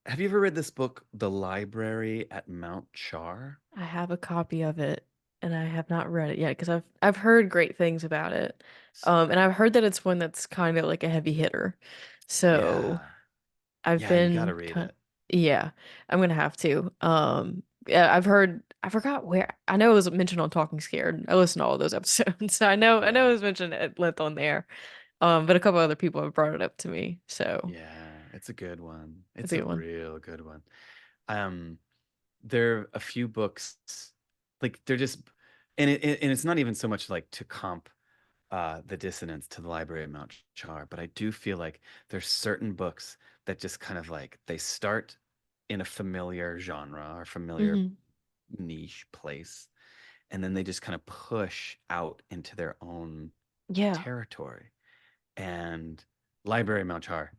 Have you ever read this book, The Library at Mount Char? I have a copy of it and I have not read it yet because I've heard great things about it. And I've heard that it's one that's kind of like a heavy hitter. So Yeah. I've Yeah, you got to been read kind it. yeah, I'm gonna have to. Yeah, I've heard I forgot where I know it was mentioned on Talking Scared. I listened to all those episodes. So I know it Yeah. was mentioned at length on there. But a couple other people have brought it up to me. So Yeah, it's a good one. it's It's a a good one. real good one. Um, there are a few books like they're just and it's not even so much like to comp the dissonance to the Library of Mount Char, but I do feel like there's certain books that just kind of like they start in a familiar genre or familiar Hmm. niche place, and then they just kind of push out into their own Yeah. territory. And Library of Mount Char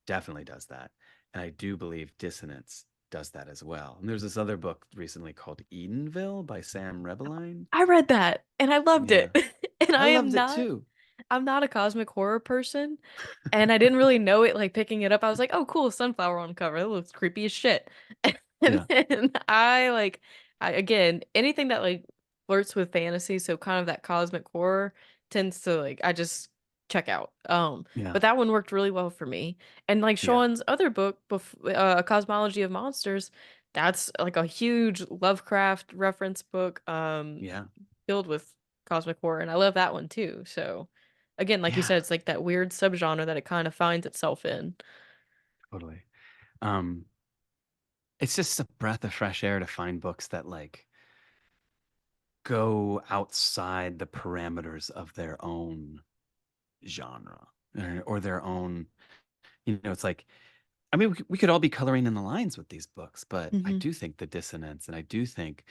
definitely does that. And I do believe Dissonance does that as well. And there's this other book recently called Edenville by Sam Rebeline. I read that and I loved Yeah. it. And I I loved it too. I'm not a cosmic horror person. And I didn't really know it like picking it up. I was like, oh cool, sunflower on the cover. That looks creepy as shit. And Yeah. then I again, anything that like flirts with fantasy, so kind of that cosmic horror tends to like I just check out. Yeah. But that one worked really well for me. And like Yeah. Sean's other book, A Cosmology of Monsters, that's like a huge Lovecraft reference book. Yeah. Filled with cosmic horror, and I love that one too. So, again, like you Yeah. said, it's like that weird subgenre that it kind of finds itself in. Totally. Um, it's just a breath of fresh air to find books that like go outside the parameters of their own genre or their own, it's like I mean, we could all be coloring in the lines with these books, but I Hmm. do think The Dissonance and I do think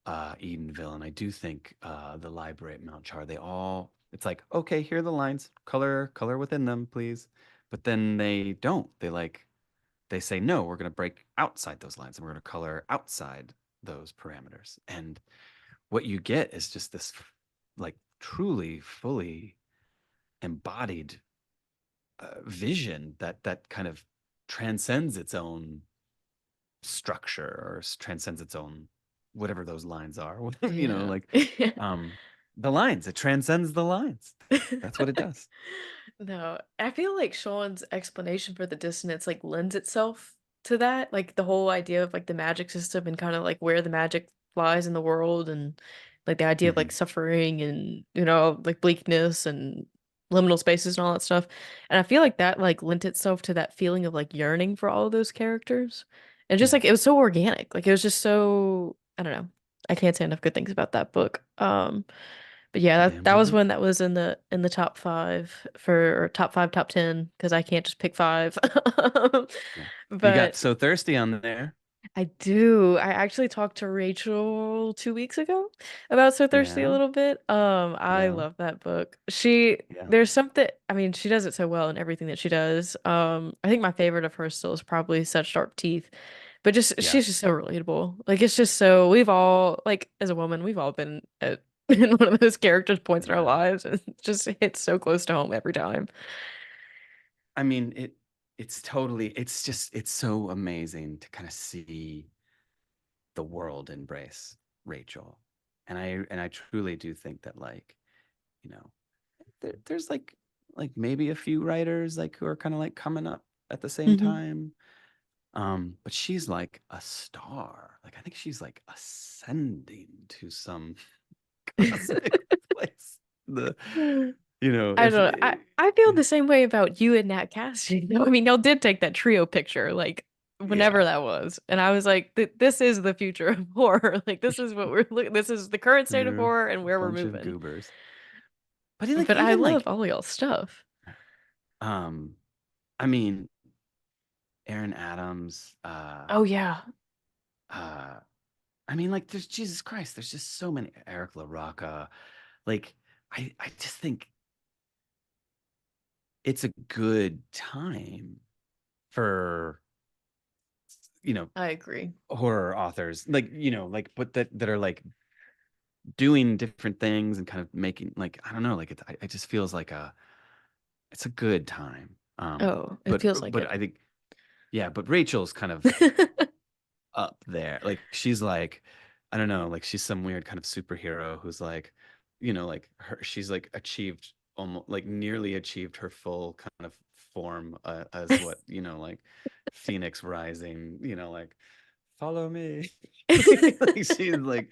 Edenville and I do think The Library at Mount Char, they all, it's like, okay, here are the lines, color within them, please. But then they don't. They say, no, we're going to break outside those lines and we're going to color outside those parameters. And what you get is just this like truly fully embodied vision that kind of transcends its own structure or transcends its own whatever those lines are. Yeah. Like um the lines. It transcends the lines. That's what it does. No, I feel like Sean's explanation for the dissonance like lends itself to that, like the whole idea of like the magic system and kind of like where the magic lies in the world and like the idea of like Hmm. suffering and like bleakness and liminal spaces and all that stuff. And I feel like that like lent itself to that feeling of like yearning for all of those characters. And just Yeah. like it was so organic. Like it was just so I don't know. I can't say enough good things about that book. But yeah, that was Damn one that was in the top five for or top five, top 10 because I can't just pick five. yeah. You got But So Thirsty on there. I do. I actually talked to Rachel 2 weeks ago about So Thirsty a Yeah. little bit. I Yeah. love that book. Yeah. There's something, I mean, she does it so well in everything that she does. I think my favorite of hers still is probably Such Sharp Teeth, but just Yeah. she's just so relatable. Like it's just so we've all like as a woman, we've all been at in one of those characters' points in our Yeah. lives, and it just hits so close to home every time. I mean, it's totally, it's so amazing to kind of see the world embrace Rachel. And I truly do think that like, you know, there's like maybe a few writers like who are kind of like coming up at the same Hmm. time. But she's like a star. Like I think she's like ascending to some cosmic place. The I if don't know. I feel the same way about you and Nat Cassidy. Though. I mean, y'all did take that trio picture, like whenever yeah, that was, and I was like, "This is the future of horror. Like, this is what we're looking. This is the current state of we're a horror and where we're bunch of moving." goobers. But like But I even love like all y'all stuff. um I mean Aaron Adams, Oh yeah. I mean like there's Jesus Christ, there's just so many Eric LaRocca. Like I just think it's a good time for, you know, I agree. horror authors, like, like, but that are like doing different things and kind of making, like, I don't know, like it just feels like it's a good time. Oh, it But feels like it. I think, yeah, but Rachel's kind of up there. Like she's like, I don't know, like she's some weird kind of superhero who's like, like she's like achieved almost like nearly achieved her full kind of form as what, like Phoenix Rising, like follow me. Like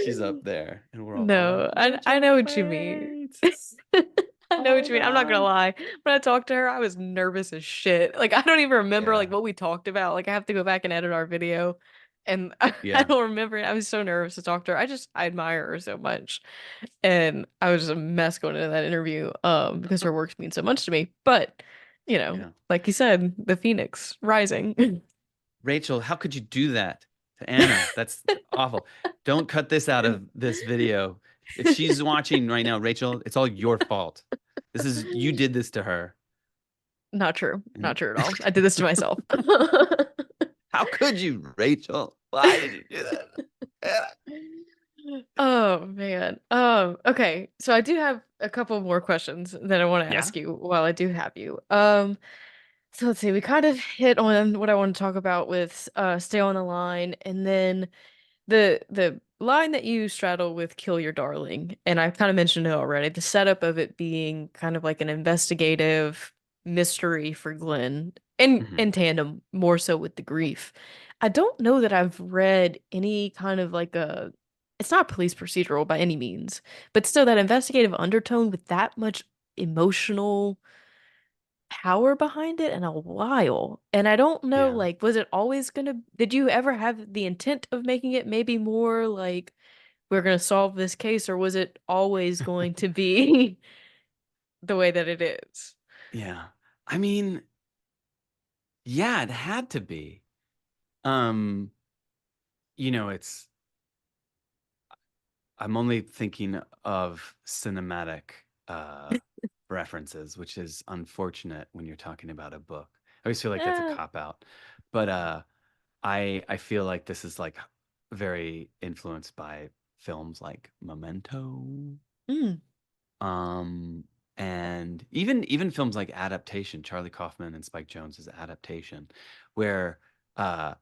she's up there and we're all like, No, I Rachel, know what you mean. wait. I know what Hold you mean. I'm not gonna on. lie. When I talked to her, I was nervous as shit. Like I don't even remember Yeah. like what we talked about. Like I have to go back and edit our video, and I Yeah. don't remember it. I was so nervous to talk to her. I admire her so much, and I was just a mess going into that interview. Because her works mean so much to me. But Yeah. like you said, the Phoenix Rising. Rachel, how could you do that to Anna? That's awful. Don't cut this out of this video. If she's watching right now, Rachel, it's all your fault. You did this to her. Not true. And Not true at all. I did this to myself. how could you, Rachel? Why did you do that? Oh man. Okay. So I do have a couple more questions that I want to Yeah. ask you while I do have you. So let's see. We kind of hit on what I want to talk about with Stay on the Line, and then the line that you straddle with Kill Your Darling, and I've kind of mentioned it already, the setup of it being kind of like an investigative mystery for Glenn Hmm. in tandem more so with the grief. I don't know that I've read any kind of like a it's not police procedural by any means, but still that investigative undertone with that much emotional power behind it in a while. And I don't know, Yeah. like, was it always gonna, did you ever have the intent of making it maybe more like we're gonna solve this case, or was it always going to be the way that it is? Yeah. I mean, yeah, it had to be. Um, it's I'm only thinking of cinematic uh references, which is unfortunate when you're talking about a book. I always feel like that's a Eh, cop out. But I feel like this is like very influenced by films like Memento, mm, um, and even films like Adaptation, Charlie Kaufman and Spike Jonze's Adaptation, where uh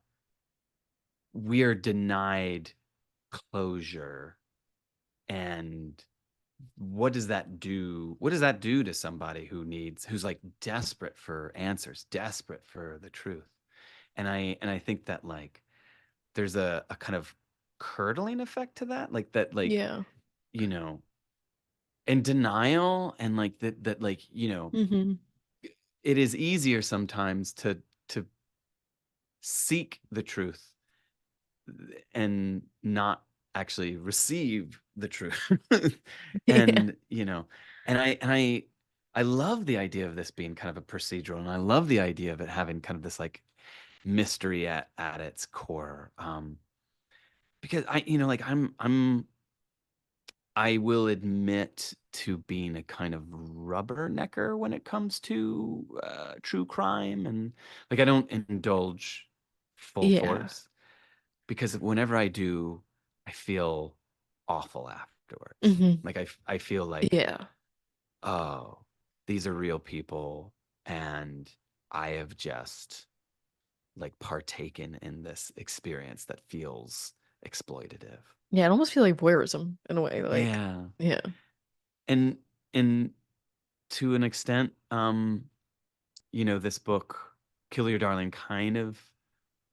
we're denied closure. And what does that do to somebody who's like desperate for answers, desperate for the truth? And I think that like there's a kind of curdling effect to that, like that, like, yeah. you know and denial, and like that like, Hmm. it is easier sometimes to seek the truth and not actually receive the truth. Yeah. And I love the idea of this being kind of a procedural, and I love the idea of it having kind of this like mystery at its core. Because like I will admit to being a kind of rubbernecker when it comes to true crime, and like I don't indulge full Yeah. force, because whenever I do, I feel awful afterwards. Hmm. Like I feel like, Yeah. oh, these are real people, and I have just like partaken in this experience that feels exploitative. Yeah, it almost feels like voyeurism in a way. Like, Yeah. yeah. And and to an extent, this book, Kill Your Darling, kind of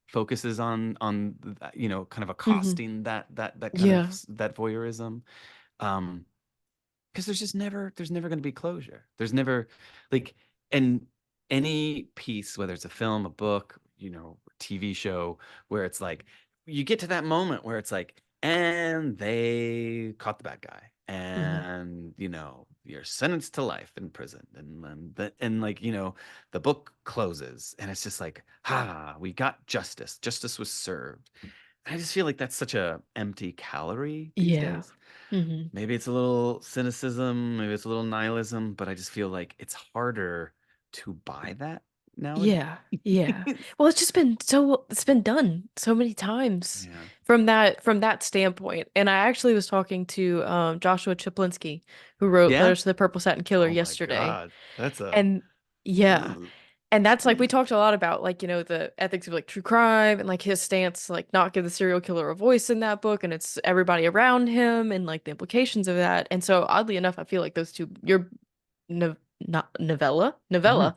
focuses on that, kind of Hmm. accosting that kind of Yeah. that voyeurism. Um, because there's never going to be closure. There's never, like, and any piece, whether it's a film, a book, TV show, where it's like you get to that moment where it's like, and they caught the bad guy, Hmm. and you're sentenced to life in prison, and like, the book closes, and it's just like, we got justice was served. I just feel like that's such a empty calorie these Yeah. days. Hmm. Maybe it's a little cynicism, maybe it's a little nihilism, but I just feel like it's harder to buy that nowadays. Yeah, yeah. Well, it's just been so it's been done so many times Yeah. from that standpoint. And I actually was talking to Joshua Chaplinsky, who wrote Yeah. Letters to the Purple Satin Killer Oh my yesterday. God. That's a And yeah. ugh. And that's like we talked a lot about like, the ethics of like true crime and like his stance to like not give the serial killer a voice in that book and it's everybody around him and like the implications of that. And so oddly enough, I feel like those two your no, not novella Novella.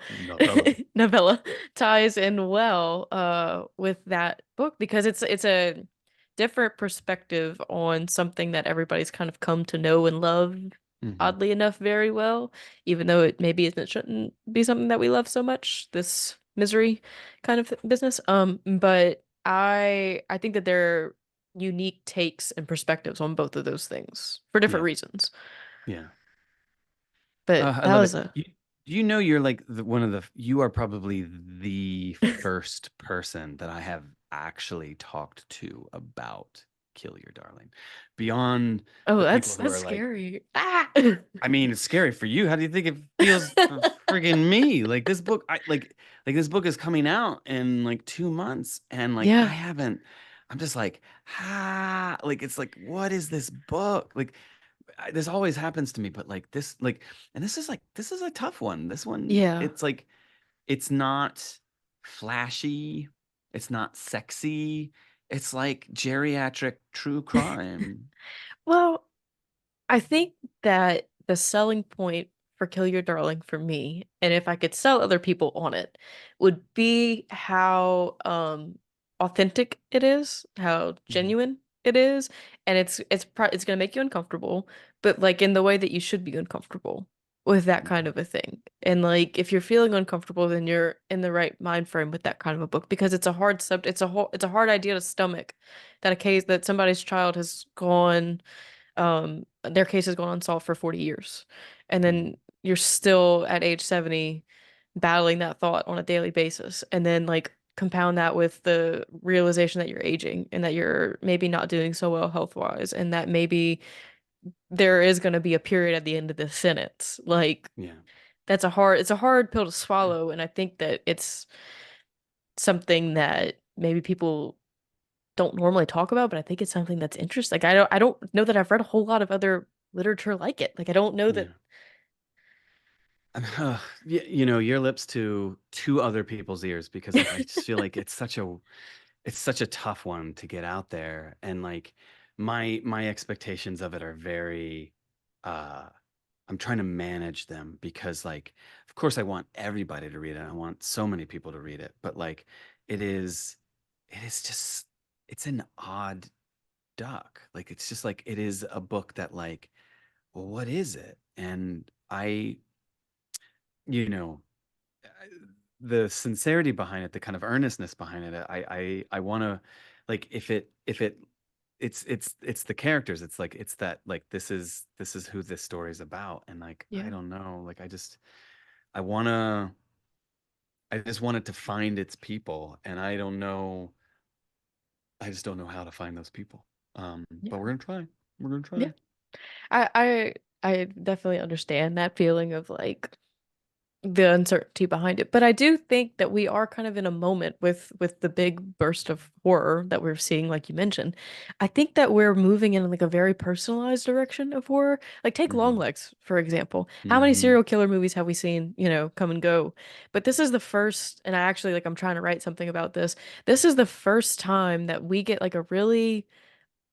novella ties in well with that book because it's a different perspective on something that everybody's kind of come to know and love Hmm. oddly enough very well, even though it maybe isn't shouldn't be something that we love so much, this misery kind of business. But I think that there are unique takes and perspectives on both of those things for different Yeah. reasons. Yeah. But I that love was it. a You know, you're like one of the, you are probably the first person that I have actually talked to about Kill Your Darling. Beyond oh, the people who that's are like, scary. Ah. I mean, it's scary for you. How do you think it feels for friggin' me? Like this book, like this book is coming out in like 2 months, and like I Yeah. haven't. I'm just like, like it's like, what is this book? Like this always happens to me, but like this, and this is a tough one. This one, Yeah. it's like it's not flashy, it's not sexy. It's like geriatric true crime. Well, I think that the selling point for Kill Your Darling for me, and if I could sell other people on it, would be how authentic it is, how Mhm. genuine it is, and it's gonna make you uncomfortable, but like in the way that you should be uncomfortable with that kind Yeah, of a thing. And like if you're feeling uncomfortable, then you're in the right mind frame with that kind of a book because it's a hard subject, it's a hard idea to stomach that a case that somebody's child has gone their case has gone unsolved for 40 years. And mhm. then you're still at age 70 battling that thought on a daily basis. And then like compound that with the realization that you're aging and that you're maybe not doing so well health-wise and that maybe there is going to be a period at the end of this sentence. Like Yeah. it's a hard pill to swallow and I think that it's something that maybe people don't normally talk about, but I think it's something that's interesting. Like I don't know that I've read a whole lot of other literature like it. Like I don't know that Yeah. You know, your lips to two other people's ears, because like I just feel like it's such a tough one to get out there, and like my expectations of it are very uh I'm trying to manage them, because like of course I want everybody to read it. I want so many people to read it, but like it is it is just it's an odd duck. Like it's just like it is a book that like, well, what is it? And I, you know, the sincerity behind it, the kind of earnestness behind it, I want to, like, if it it's the characters. It's like it's that, like, this is who this story is about, and like I yeah. don't know, like I wanna I just want it to find its people, and I don't know, I just don't know how to find those people. But Yeah. we're gonna try. We're gonna Yeah. try. I definitely understand that feeling of like the uncertainty behind it. But I do think that we are kind of in a moment with the big burst of horror that we're seeing, like you mentioned. I think that we're moving in like a very personalized direction of horror. Like take Hmm. Longlegs, for example. How many Hmm. serial killer movies have we seen, come and go? But this is the first, and I actually like I'm trying to write something about this. This is the first time that we get like a really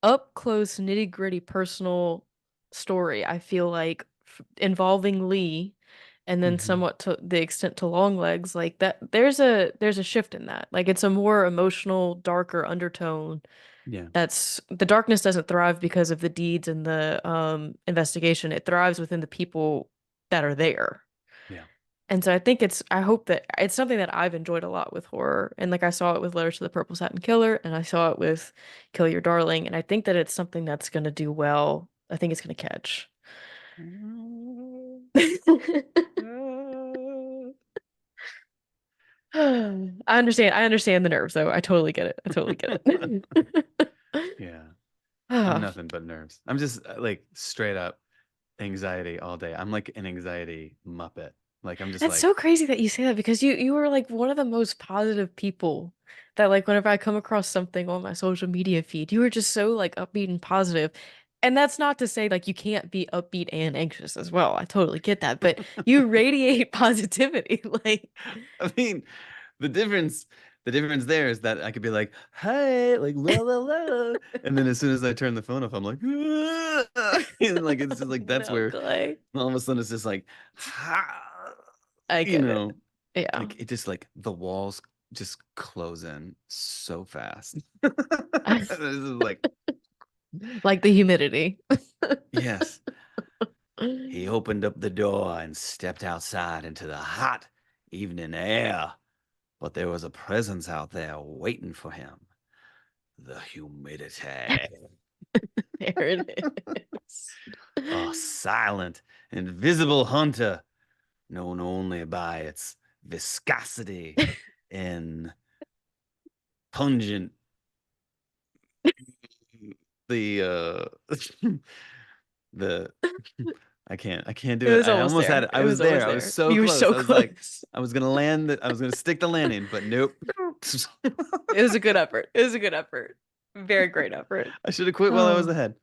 up close, nitty gritty personal story, I feel like involving Lee and then Hmm. somewhat to the extent to Longlegs, like that there's a shift in that. Like it's a more emotional, darker undertone. Yeah. That's the darkness doesn't thrive because of the deeds and the investigation. It thrives within the people that are there. Yeah. And so I think I hope that it's something that I've enjoyed a lot with horror. And like I saw it with Letters to the Purple Satin Killer and I saw it with Kill Your Darling. And I think that it's something that's going to do well. I think it's going to catch. I understand. I understand the nerves though. I totally get it. I totally get it. Yeah. I'm Oh, nothing but nerves. I'm just like straight up anxiety all day. I'm like an anxiety muppet. Like I'm just that's like so crazy that you say that because you were like one of the most positive people that like whenever I come across something on my social media feed, you were just so like upbeat and positive. And that's not to say like you can't be upbeat and anxious as well. I totally get that, but you radiate positivity. Like I mean, the difference the difference there is that I could be like, "Hey," like la la la, and then as soon as I turn the phone off, I'm like, and like it's just like that's no, where Clay. all of a sudden it's just like, ha, I you get it. know, Yeah. like it just like the walls just close in so fast. This is like, Like the humidity. yes. He opened up the door and stepped outside into the hot evening air, but there was a presence out there waiting for him. The humidity. There it is. A silent, invisible hunter, known only by its viscosity and pungent the the I can't It do it. was I almost almost had there. it. I It was was there. almost I was there. so You were close. so I was like, close. I was gonna land it. I was gonna stick the landing, but nope. It was a good effort. It was a good effort. Very great effort. I should have quit while I was Oh, ahead.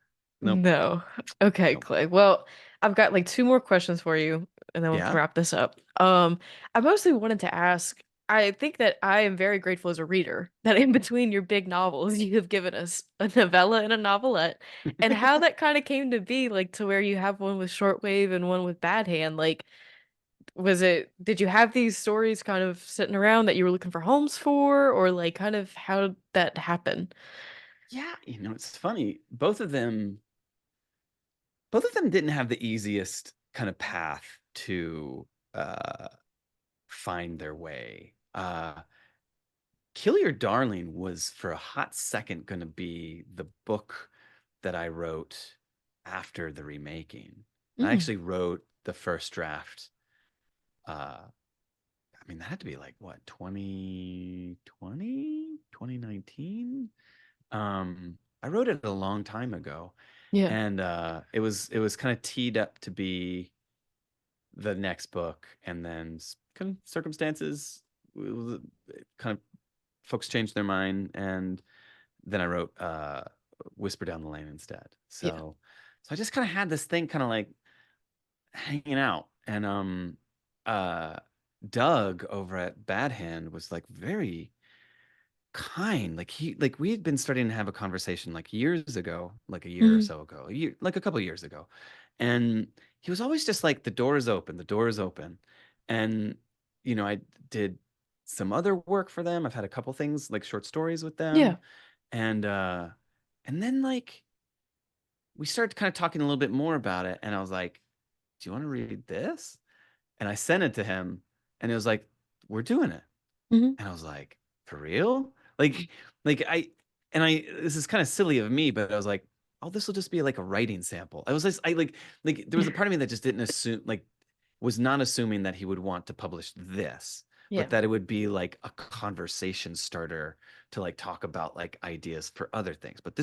Nope. no. Okay, Nope. Clay. Well, I've got like two more questions for you, and then we can Yeah. wrap this up. I mostly wanted to ask, I think that I am very grateful as a reader that in between your big novels, you have given us a novella and a novelette, and how that kind of came to be, like to where you have one with Shortwave and one with Bad Hand. Like, did you have these stories kind of sitting around that you were looking for homes for, or like kind of how did that happen? Yeah. It's funny. Both of them didn't have the easiest kind of path to uh find their way. Kill Your Darling was for a hot second going to be the book that I wrote after the remaking. I Mm, actually wrote the first draft. I mean, that had to be like what, 2020, 2019. I wrote it a long time ago, yeah. and it was kind of teed up to be the next book, and then kind of circumstances, kind of folks changed their mind, and then I wrote Whisper Down the Lane instead. Yeah. So I just kind of had this thing kind of like hanging out, and uh Doug over at Bad Hand was like very kind. Like we had been starting to have a conversation like years ago, like a year or Hmm. so ago, like a couple of years ago. And he was always just like, the door is open, the door is open. And I did some other work for them. I've had a couple things like short stories with Yeah. them. And then like we started kind of talking a little bit more about it. And I was like, do you want to read this? And I sent it to him, and it was like, we're doing it. Hmm. And I was like, for real? Like this is kind of silly of me, but I was like, oh, this will just be like a writing sample. I was just, like, there was a part of me that just didn't assume, like, was not assuming that he would want to publish this, but Yeah. that it would be like a conversation starter to like talk about like ideas for other things. But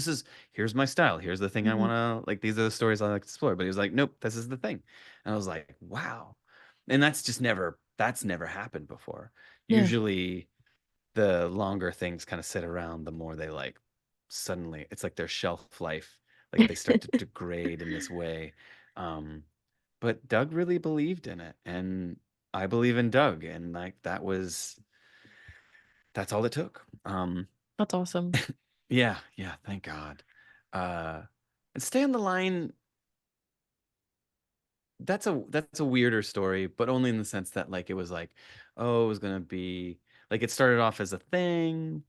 here's my style. Here's the thing I Hmm. want to, like, these are the stories I like to explore. But he was like, nope, this is the thing. And I was like, wow. And that's never happened before. Yeah. Usually the longer things kind of sit around, the more they like suddenly, it's like their shelf life, like they start to degrade in this way. Um, but Doug really believed in it, and I believe in Doug, and like that's all it took. That's awesome. Yeah, yeah, thank God. Uh, and Stay on the Line, that's a weirder story, but only in the sense that like it was like, oh, it was gonna be like, it started off as a thing.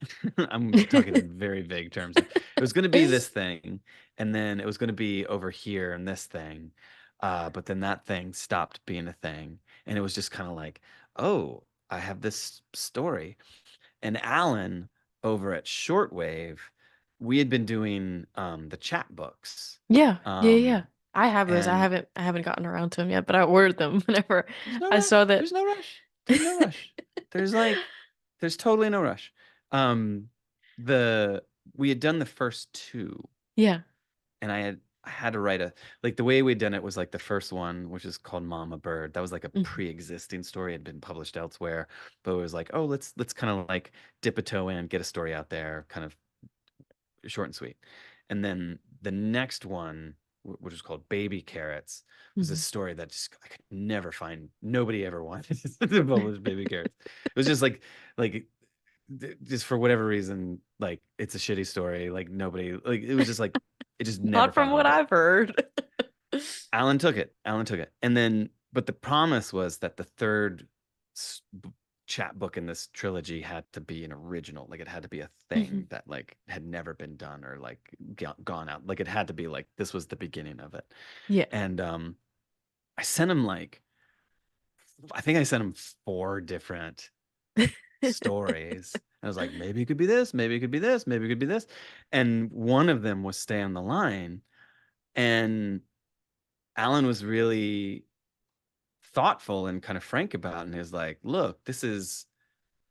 I'm talking in very vague terms here. It was gonna be this thing, and then it was gonna be over here and this thing. But then that thing stopped being a thing, and it was just kind of like, oh, I have this story. And Alan over at Shortwave, we had been doing the chat books. Yeah. Yeah. Yeah. Um, I have those. and I haven't gotten around to them yet, but I ordered them whenever There's no I saw rush. that. There's no rush. There's no rush. There's like, there's totally no rush. Um, the We had done the first two, Yeah. and I had to write a like the way we'd done it was like the first one, which is called Mama Bird. That was like a Mhm. pre-existing story, had been published elsewhere, but it was like, oh, let's kind of like dip a toe in, get a story out there, kind of short and sweet. And then the next one, which was called Baby Carrots, was a Mhm. story that just I could never find. Nobody ever wanted to publish Baby Carrots. It was just like just for whatever reason, like it's a shitty story. Like nobody, like it was just like it just never Not found from a home. what But I've heard. Alan took it. Alan took it. And then, but the promise was that the third chapbook in this trilogy had to be an original. Like it had to be a Mhm. thing that like had never been done or like gone out. Like it had to be like this was the beginning of it. Yeah. And I sent him like I think I sent him four different stories. I was like, maybe it could be this, maybe it could be this, maybe it could be this. And one of them was Stay on the Line. And Alan was really thoughtful and kind of frank about it. And he was like, look, this is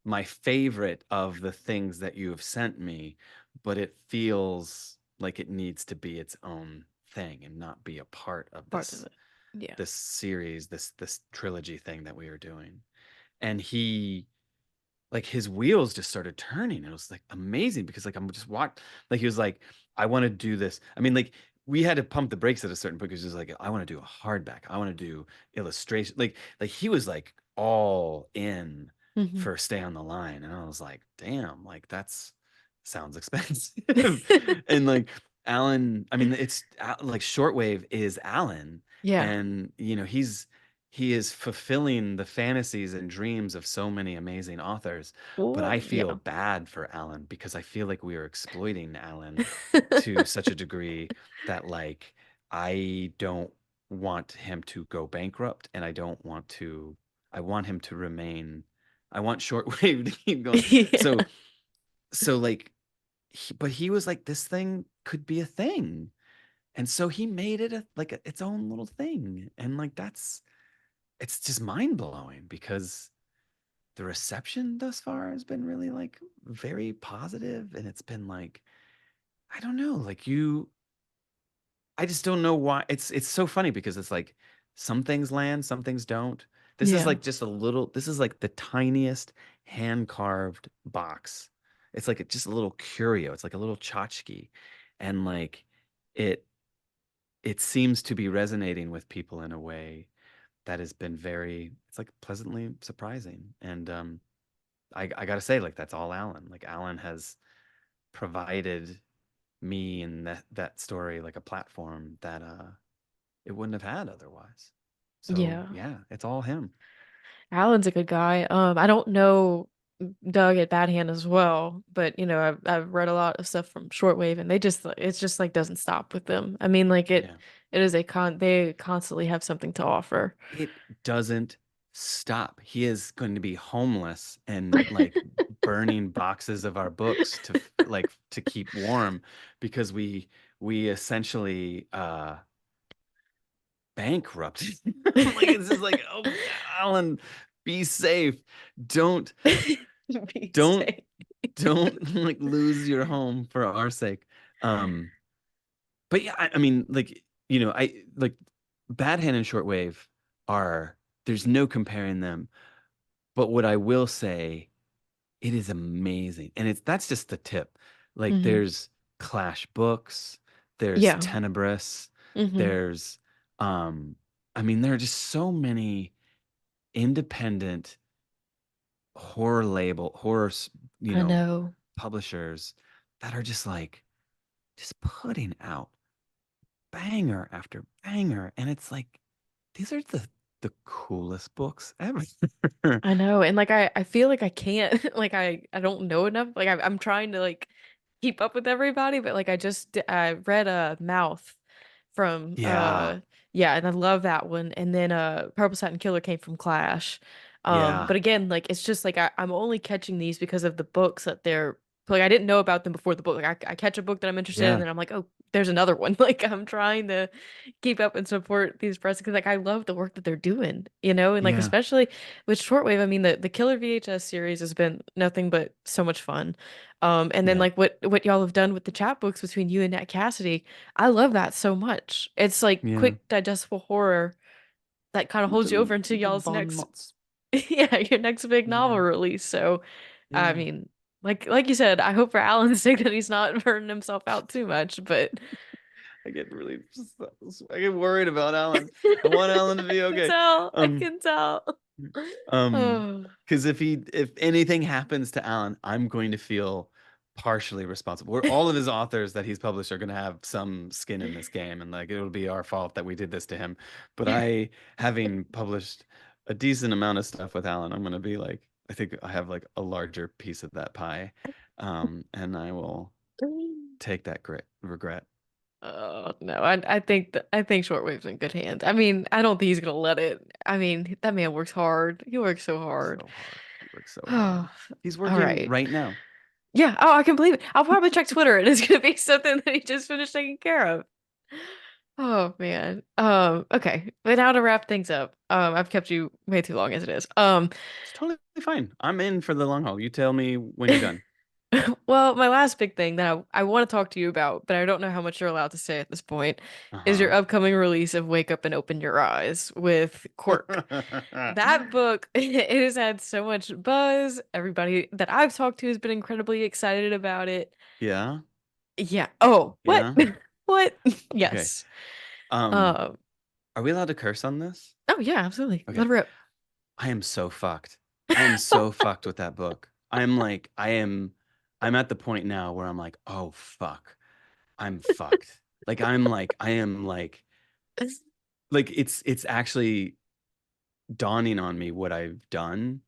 my favorite of the things that you have sent me, but it feels like it needs to be its own thing and not be a part of Part of it. Yeah. this series, this trilogy thing that we were doing. And he like his wheels just started turning. It was like amazing because like I'm just walked like he was like, I want to do this. I mean, like we had to pump the brakes at a certain point because he was like, I want to do a hardback. I want to do illustration. Like he was like all in Mhm. for Stay on the Line. And I was like, damn, like that's sounds expensive. And like Alan, I mean, it's like Shortwave is Alan. Yeah. And you know, he is fulfilling the fantasies and dreams of so many amazing authors. But Well, I feel yeah. bad for Alan because I feel like we are exploiting Alan to such a degree that like I don't want him to go bankrupt and I want him to remain I want Shortwave to keep going. Yeah. So like but he was like this thing could be a thing. And so he made it its own little thing. And like it's just mind blowing because the reception thus far has been really like very positive and it's been like I don't know, like I just don't know why it's so funny because it's like some things land, some things don't. This is Yeah. like just a little this is like the tiniest hand carved box. It's like just a little curio. It's like a little tchotchke. And like it it seems to be resonating with people in a way that has been very it's like pleasantly surprising. And I gotta say, like that's all Alan. Like Alan has provided me and that story like a platform that it wouldn't have had otherwise. So Yeah. yeah, it's all him. Alan's a good guy. I don't know Doug at Bad Hand as well, but I've read a lot of stuff from Shortwave, and it's just like doesn't stop with them. I mean, like Yeah. it is a they constantly have something to offer. It doesn't stop. He is going to be homeless and like burning boxes of our books to like to keep warm because we essentially bankrupted. Like it's just like, oh Alan, be safe. Don't Be don't safe. don't like lose your home for our sake. Um but yeah, I mean like I like Bad Hand and Shortwave are there's no comparing them. But what I will say, it is amazing. And that's just the tip. Like Hmm. there's Clash Books, there's Yeah. Tenebris, Hmm. there's I mean there are just so many independent you I know, know. publishers that are just like just putting out banger after banger and it's like these are the coolest books ever. I know. And like I feel like I can't like I don't know enough. Like I'm trying to like keep up with everybody, but like I read Mouth from Yeah. yeah, and I love that one. And then Purple Satin Killer came from Clash. Yeah. But again, like it's just like I'm only catching these because of the books that they're like I didn't know about them before the book. Like I catch a book that I'm interested in Yeah. and I'm like, "Oh, there's another one. Like I'm trying to keep up and support these press because like I love the work that they're doing, you know, and like Yeah. especially with Shortwave, I mean the Killer VHS series has been nothing but so much fun. And then Yeah. like what y'all have done with the chapbooks between you and Nat Cassidy, I love that so much. It's like Yeah. quick digestible horror that kind of holds you over until Little y'all's Bon next Mots. yeah, your next big novel Yeah. release. So, I Yeah. mean, like you said, I hope for Alan's sake that he's not burning himself out too much, but I get really, I get worried about Alan. I want Alan to be I can okay. tell. I Um, can tell. um, Oh. because if anything happens to Alan, I'm going to feel partially responsible. Where all of his authors that he's published are going to have some skin in this game, and like it'll be our fault that we did this to him. But I, having published a decent amount of stuff with Alan, I'm going to be like, I think I have like a larger piece of that pie, and I will take that regret. Oh no, I think Shortwave's in good hands. I mean, I don't think he's gonna let it. I mean, that man works hard. He works so hard. So hard. He works so hard. Oh, He's all working right. right now. Yeah. Oh, I can believe it. I'll probably check Twitter and it's gonna be something that he just finished taking care of. Oh man. Okay. But now to wrap things up. I've kept you way too long as it is. It's totally fine. I'm in for the long haul. You tell me when you're done. well, my last big thing that I want to talk to you about, but I don't know how much you're allowed to say at this point, is your Uh-huh. upcoming release of Wake Up and Open Your Eyes with Quirk. That book, it has had so much buzz. Everybody that I've talked to has been incredibly excited about it. Yeah. Yeah. Oh, what? Yeah. What? Okay. Yes. Um, Um, are we allowed to curse on this? oh yeah, absolutely. Let Okay. it rip. I am so fucked. I am so fucked with that book. I'm at the point now where I'm like, oh fuck. I'm fucked. I am like it's actually dawning on me what I've done,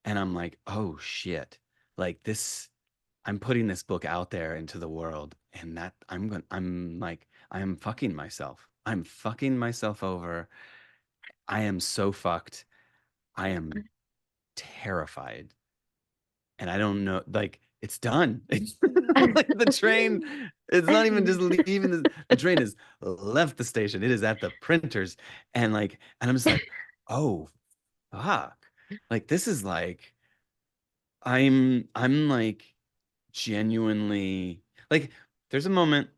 and I'm like, oh shit. Like this I'm putting this book out there into the world, and that I'm like I am fucking myself. I'm fucking myself over. I am so fucked. I am terrified. And I don't know, like it's done. It's like the train, it's not even just leaving the train has left the station. It is at the printers. And I'm just like, oh fuck. Like this is like I'm like genuinely like there's a moment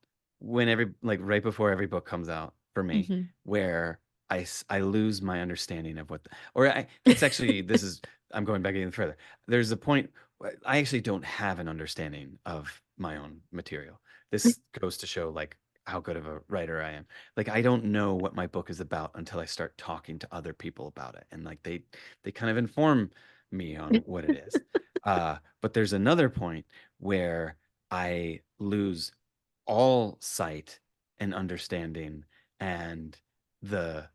when every like right before every book comes out for me Mhm. where I lose my understanding of what or I that's actually this is I'm going back even further. There's a point I actually don't have an understanding of my own material. This goes to show like how good of a writer I am. Like I don't know what my book is about until I start talking to other people about it, and like they kind of inform me on what it is. But there's another point where I lose all sight and understanding and the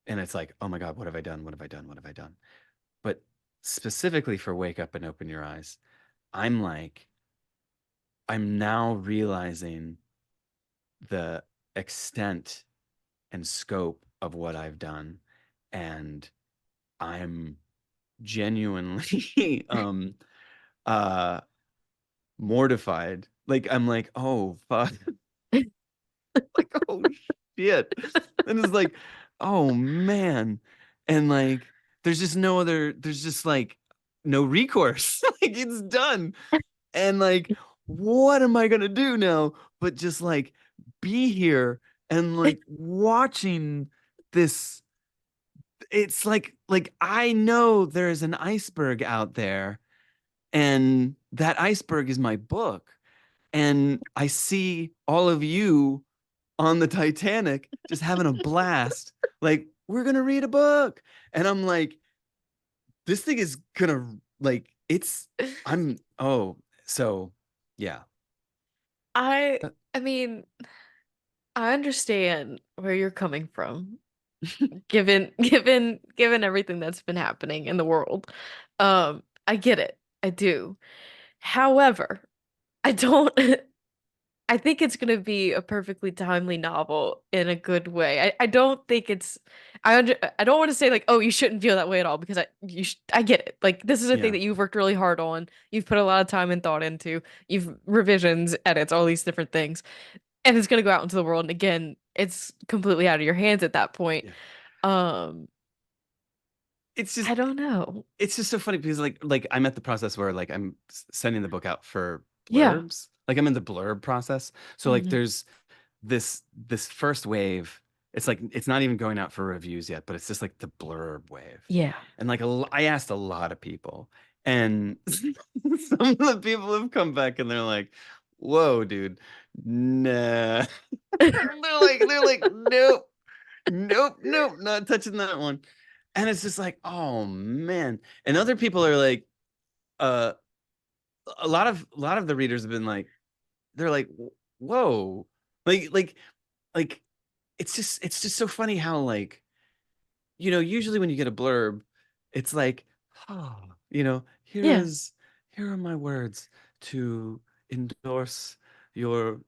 and it's like, oh my God, what have I done? What have I done? What have I done? But specifically for Wake Up and Open Your Eyes, I'm like, I'm now realizing the extent and scope of what I've done. And I'm genuinely uh mortified. Like I'm like, oh fuck. Like, oh shit. And it's like, oh man. And like there's just like no recourse. Like it's done. And like, what am I gonna do now? But just like be here and like watching this. It's like I know there's an iceberg out there, and that iceberg is my book. And I see all of you on the Titanic just having a blast. Like, we're gonna read a book. And I'm like, this thing is gonna like it's I'm oh, so yeah. I Uh, I mean, I understand where you're coming from, given everything that's been happening in the world. I get it. I do. However, I don't I think it's gonna be a perfectly timely novel in a good way. I don't think it's I don't want to say like, oh, you shouldn't feel that way at all because I get it. Like this is a thing yeah. that you've worked really hard on. You've put a lot of time and thought into. You've revisions, edits, all these different things. and it's gonna go out into the world, and again, it's completely out of your hands at that point. Yeah. Um, It's I just don't know. it's just so funny because like I'm at the process where like I'm sending the book out for Yeah. blurbs. Like I'm in the blurb process. So like Mhm. there's this first wave. It's like it's not even going out for reviews yet, but it's just like the blurb wave. Yeah. And like I asked a lot of people, and some of the people have come back and they're like, "Whoa, dude, nah." They're like, nope, nope, nope, not touching that one. And it's just like, oh man. And other people are like, uh, a lot of the readers have been like, they're like, whoa, like, like, like, it's just so funny how like, usually when you get a blurb, it's like, oh, Yeah. here are my words to endorse your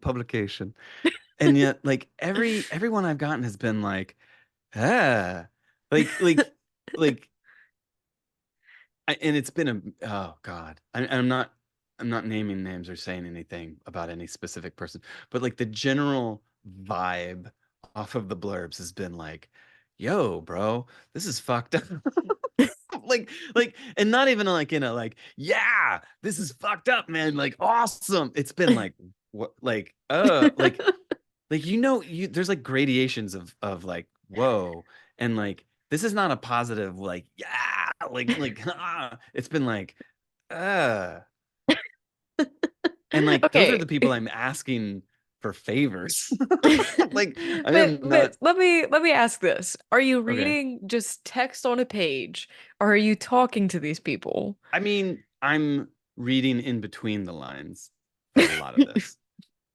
publication. And yet, like everyone I've gotten has been like, ah, like, like, like, and it's been oh God, I'm not naming names or saying anything about any specific person, but like the general vibe off of the blurbs has been like, yo, bro, this is fucked up. And not even like yeah, this is fucked up, man. Like, awesome. It's been like, what, like there's like gradations of like whoa, and like this is not a positive like yeah, it's been like uh and like those are Okay. the people I'm asking for favors. Like I But am not let me ask this. Are you okay. reading just text on a page, or are you talking to these people? I mean, I'm reading in between the lines for a lot of this,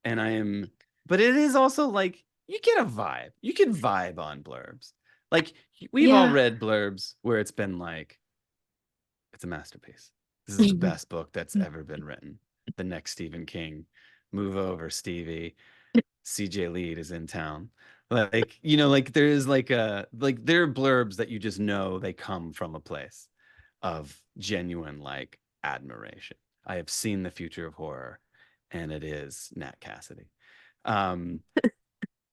and I am, but it is also like you get a vibe. You can vibe on blurbs. Like we've all Yeah. read blurbs where it's been like, it's a masterpiece. This is the best book that's ever been written. The next Stephen King. Move over, Stevie. CJ Lead is in town. Like there is like there are blurbs that you just know they come from a place of genuine like admiration. I have seen the future of horror, and it is Nat Cassidy. Um,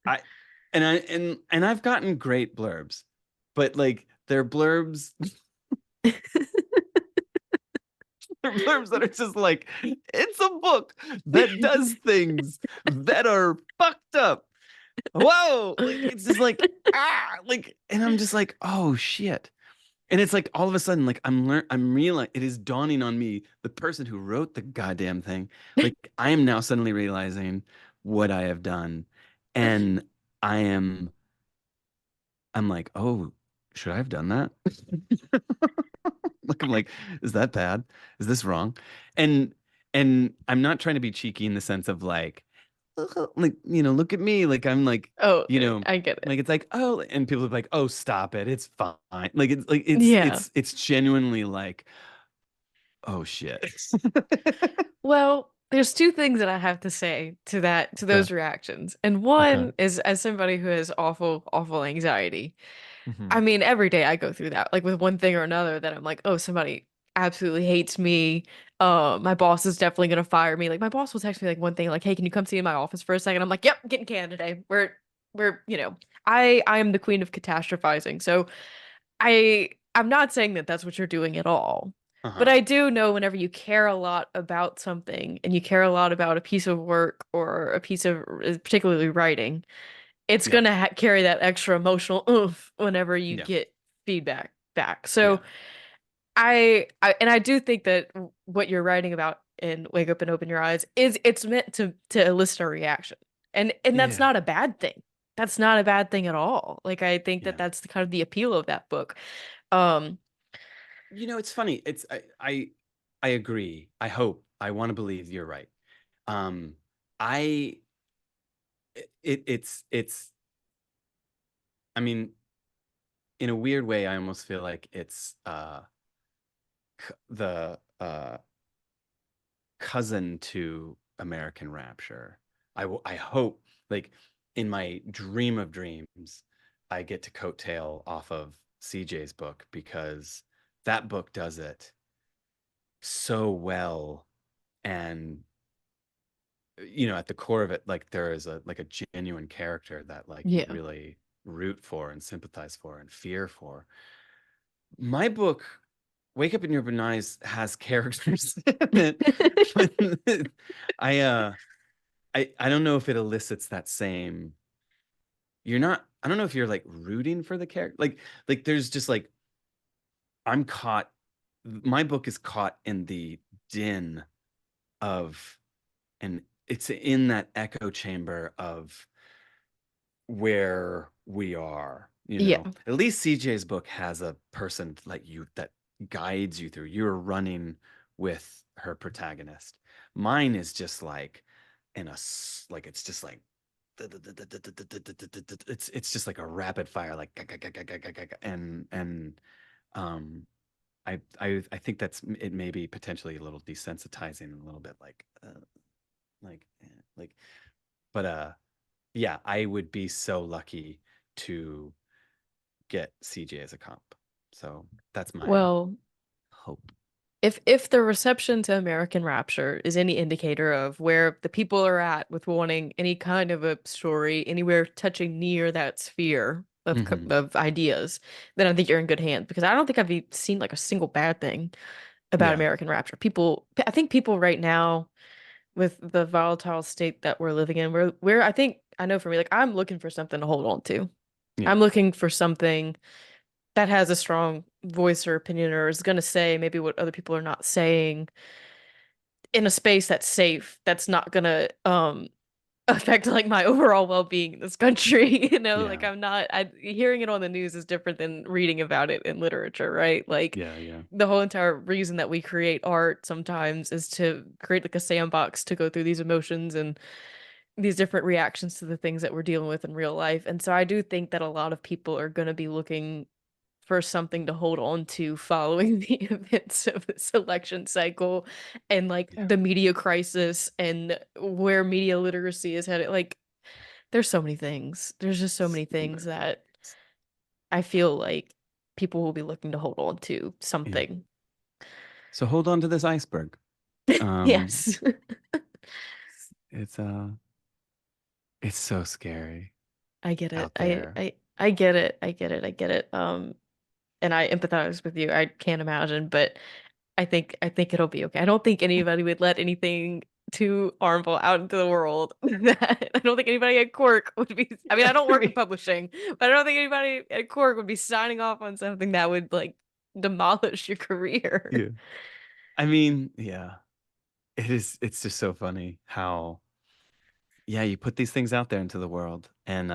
I and I've gotten great blurbs, but like they're blurbs, they're blurbs that are just like it's a book that does things that are fucked up. Whoa, like it's just like and I'm just like, oh shit. And it's like all of a sudden, like I'm realizing it is dawning on me, the person who wrote the goddamn thing. Like I am now suddenly realizing what I have done, and I am I'm like, oh, should I have done that? Like I'm like, is that bad? Is this wrong? And and I'm not trying to be cheeky in the sense of like look at me, like I'm like Oh, you know I get it. like it's like, oh, and people are like, oh, stop it, it's fine. Like it's like it's Yeah. it's it's genuinely like, oh shit. Well, there's two things that I have to say to Okay. those reactions. And Okay. one is as somebody who has awful, awful anxiety. I Hmm. mean, every day I go through that, like with one thing or another that I'm like, oh, somebody absolutely hates me. My boss is definitely gonna fire me. Like my boss will text me like one thing, like, hey, can you come see in my office for a second? I'm like, yep, getting canned today. We're I am the queen of catastrophizing. So I'm not saying that that's what you're doing at all. But Uh-huh. I do know whenever you care a lot about something and you care a lot about a piece of work or a piece of particularly writing, it's Yeah. gonna carry that extra emotional oomph whenever you Yeah. get feedback back. So Yeah. I do think that what you're writing about in Wake Up and Open Your Eyes is it's meant to elicit a reaction. And that's Yeah. not a bad thing. That's not a bad thing at all. Like I think that Yeah. that's the kind of the appeal of that book. Um It's funny. I agree. I hope. I want to believe you're right. Um, I it's I mean, in a weird way, I almost feel like it's the cousin to American Rapture. I hope, like, in my dream of dreams, I get to coattail off of CJ's book because that book does it so well, and at the core of it, like there is a genuine character that like you Yeah. really root for and sympathize for and fear for. My book, Wake Up in Your Open Eyes, has characters in it, but I I don't know if it elicits that same. You're not. I don't know if you're like rooting for the character. Like there's just like I'm caught. My book is caught in the din of, and it's in that echo chamber of where we are. Yeah. At least CJ's book has a person like you that guides you through. You're running with her protagonist. Mine is just like like it's just like it's just like a rapid fire, like and um I think it may be potentially a little desensitizing and a little bit like but yeah, I would be so lucky to get CJ as a comp. So that's my Well, hope. if the reception to American Rapture is any indicator of where the people are at with wanting any kind of a story anywhere touching near that sphere of Hmm. of ideas, then I think you're in good hands because I don't think I've seen like a single bad thing about Yeah. American Rapture. People, I think people right now with the volatile state that we're living in, we're I think I know for me, like I'm looking for something to hold on to. Yeah. I'm looking for something that has a strong voice or opinion or is going to say maybe what other people are not saying in a space that's safe, that's not going to affect like my overall well-being in this country. Like Yeah. I'm not hearing it on the news is different than reading about it in literature, right? Like Yeah. Yeah. the whole entire reason that we create art sometimes is to create like a sandbox to go through these emotions and these different reactions to the things that we're dealing with in real life. And so I do think that a lot of people are going to be looking for something to hold on to following the events of this election cycle and like Yeah. the media crisis and where media literacy is headed. Like, there's so many things. There's just so many So things many. that I feel like people will be looking to hold on to Yeah. something. So hold on to this iceberg. Um, Yes. it's it's so scary I get it. out there. I get it. I get it. I get it. And I empathize with you. I can't imagine, but I think it'll be okay. I don't think anybody would let anything too harmful out into the world. That I don't think anybody at Quirk would be. I mean, Yeah. I don't I work in mean, publishing, but I don't think anybody at Quirk would be signing off on something that would like demolish your career. yeah. I mean, yeah. It's just so funny how, yeah, you put these things out there into the world, and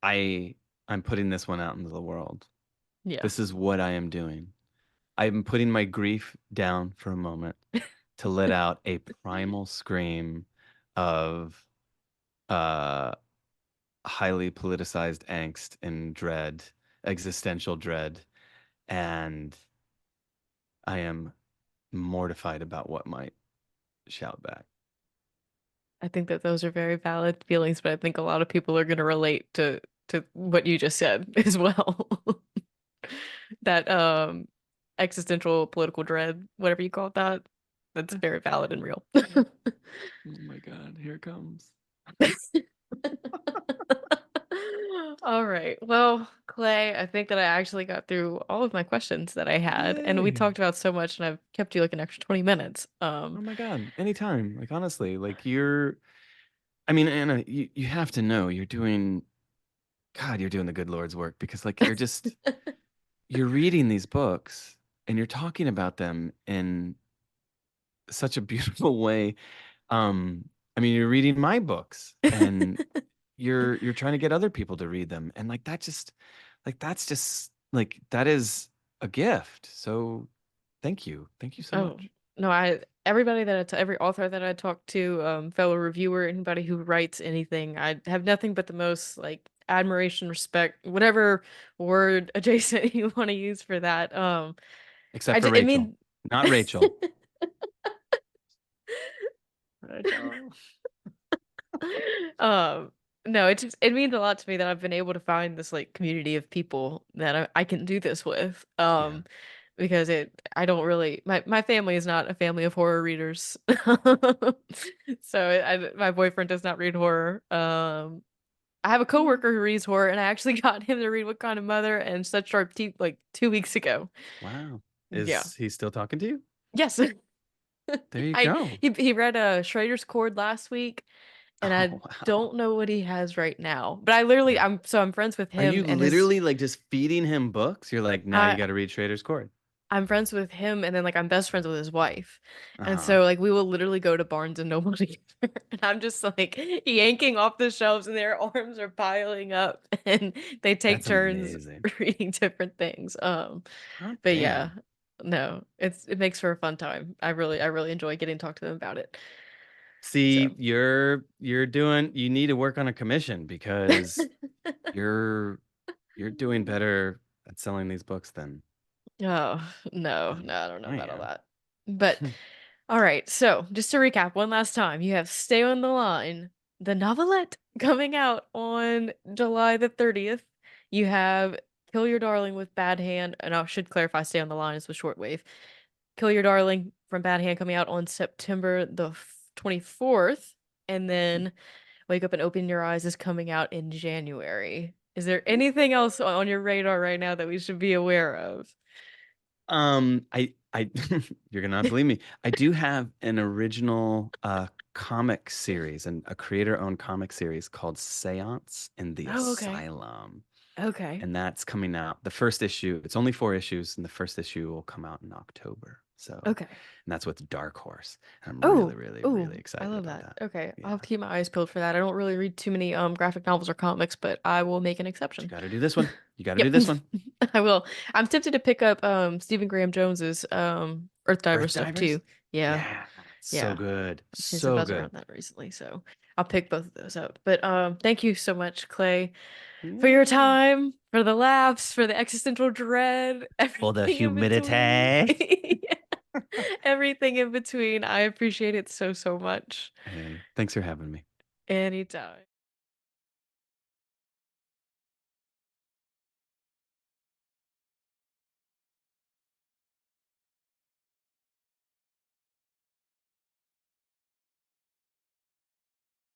I I'm putting this one out into the world. Yeah, This is what I am doing. I'm putting my grief down for a moment to let out a primal scream of uh highly politicized angst and dread, existential dread, and I am mortified about what might shout back. I think that those are very valid feelings, but I think a lot of people are going to relate to what you just said as well. That existential political dread, whatever you call that, that's very valid and real. Oh my God, here it comes. All right. Well, Clay, I think that I actually got through all of my questions that I had, and we Yay. talked about so much, and I've kept you like an extra 20 minutes. Oh my God, anytime. Like honestly, like I mean, Anna, you have to know you're doing, God, you're doing the good Lord's work because like you're reading these books and you're talking about them in such a beautiful way. I mean, you're reading my books and you're trying to get other people to read them. And like that's just like that is a gift. So thank you. Thank you so Oh, much. no, everybody that every author that I talk to, fellow reviewer, anybody who writes anything, I have nothing but the most like admiration, respect, whatever word adjacent you want to use for that. Except for I Rachel. mean, Not Rachel. Rachel. um, no, it means a lot to me that I've been able to find this like community of people that I can do this with. Yeah. because I don't really my family is not a family of horror readers. So my boyfriend does not read horror. I have a coworker who reads horror, and I actually got him to read What Kind of Mother and Such Sharp Teeth like 2 weeks ago. Wow. Yeah. Is he still talking to you? Yes. There you I go. he read Schrader's Chord last week, and Oh, I wow. don't know what he has right now. But I literally Yeah. I'm friends with Are him you and his literally like just feeding him books? You're like, now you I got to read Schrader's Chord. I'm friends with him, and then like I'm best friends with his wife. And Uh-huh. so like we will literally go to Barnes and Noble together. And I'm just like yanking off the shelves and their arms are piling up and they take That's turns amazing. reading different things. Hot But yeah, damn. no, it makes for a fun time. I really enjoy getting to talk to them about it. See, So you're doing you need to work on a commission because you're doing better at selling these books Oh, no, than no, I don't know I about all am. that. But all right, so just to recap one last time, you have Stay on the Line, the novelette coming out on July the 30th. You have Kill Your Darling with Bad Hand, and I should clarify Stay on the Line is with Shortwave. Kill Your Darling from Bad Hand coming out on September the 24th, and then Wake Up and Open Your Eyes is coming out in January. Is there anything else on your radar right now that we should be aware of? I you're gonna not believe me. I do have an original comic series and a creator-owned comic series called Seance in the Oh, okay. Asylum. Okay. And that's coming out. The first issue, it's only 4 issues, and the first issue will come out in October. So, Okay. and that's with Dark Horse. And I'm really, Oh, really, really oh, I excited love about that. that. Okay, I'll have Yeah. to keep my eyes peeled for that. I don't really read too many graphic novels or comics, but I will make an But you exception. got to do this one. You got to do Yep, this one. I will. I'm tempted to pick up Stephen Graham Jones's Earth Diver Earth stuff Divers? too. Yeah, Yeah. So yeah. good. There's a So buzz good. around that recently, so I'll pick both of those up. But thank you so much, Clay, for your Yeah. time, for the laughs, for the existential dread, For the everything in between. humidity. Everything in between. I appreciate it so, so much. Hey, thanks for having me. Anytime.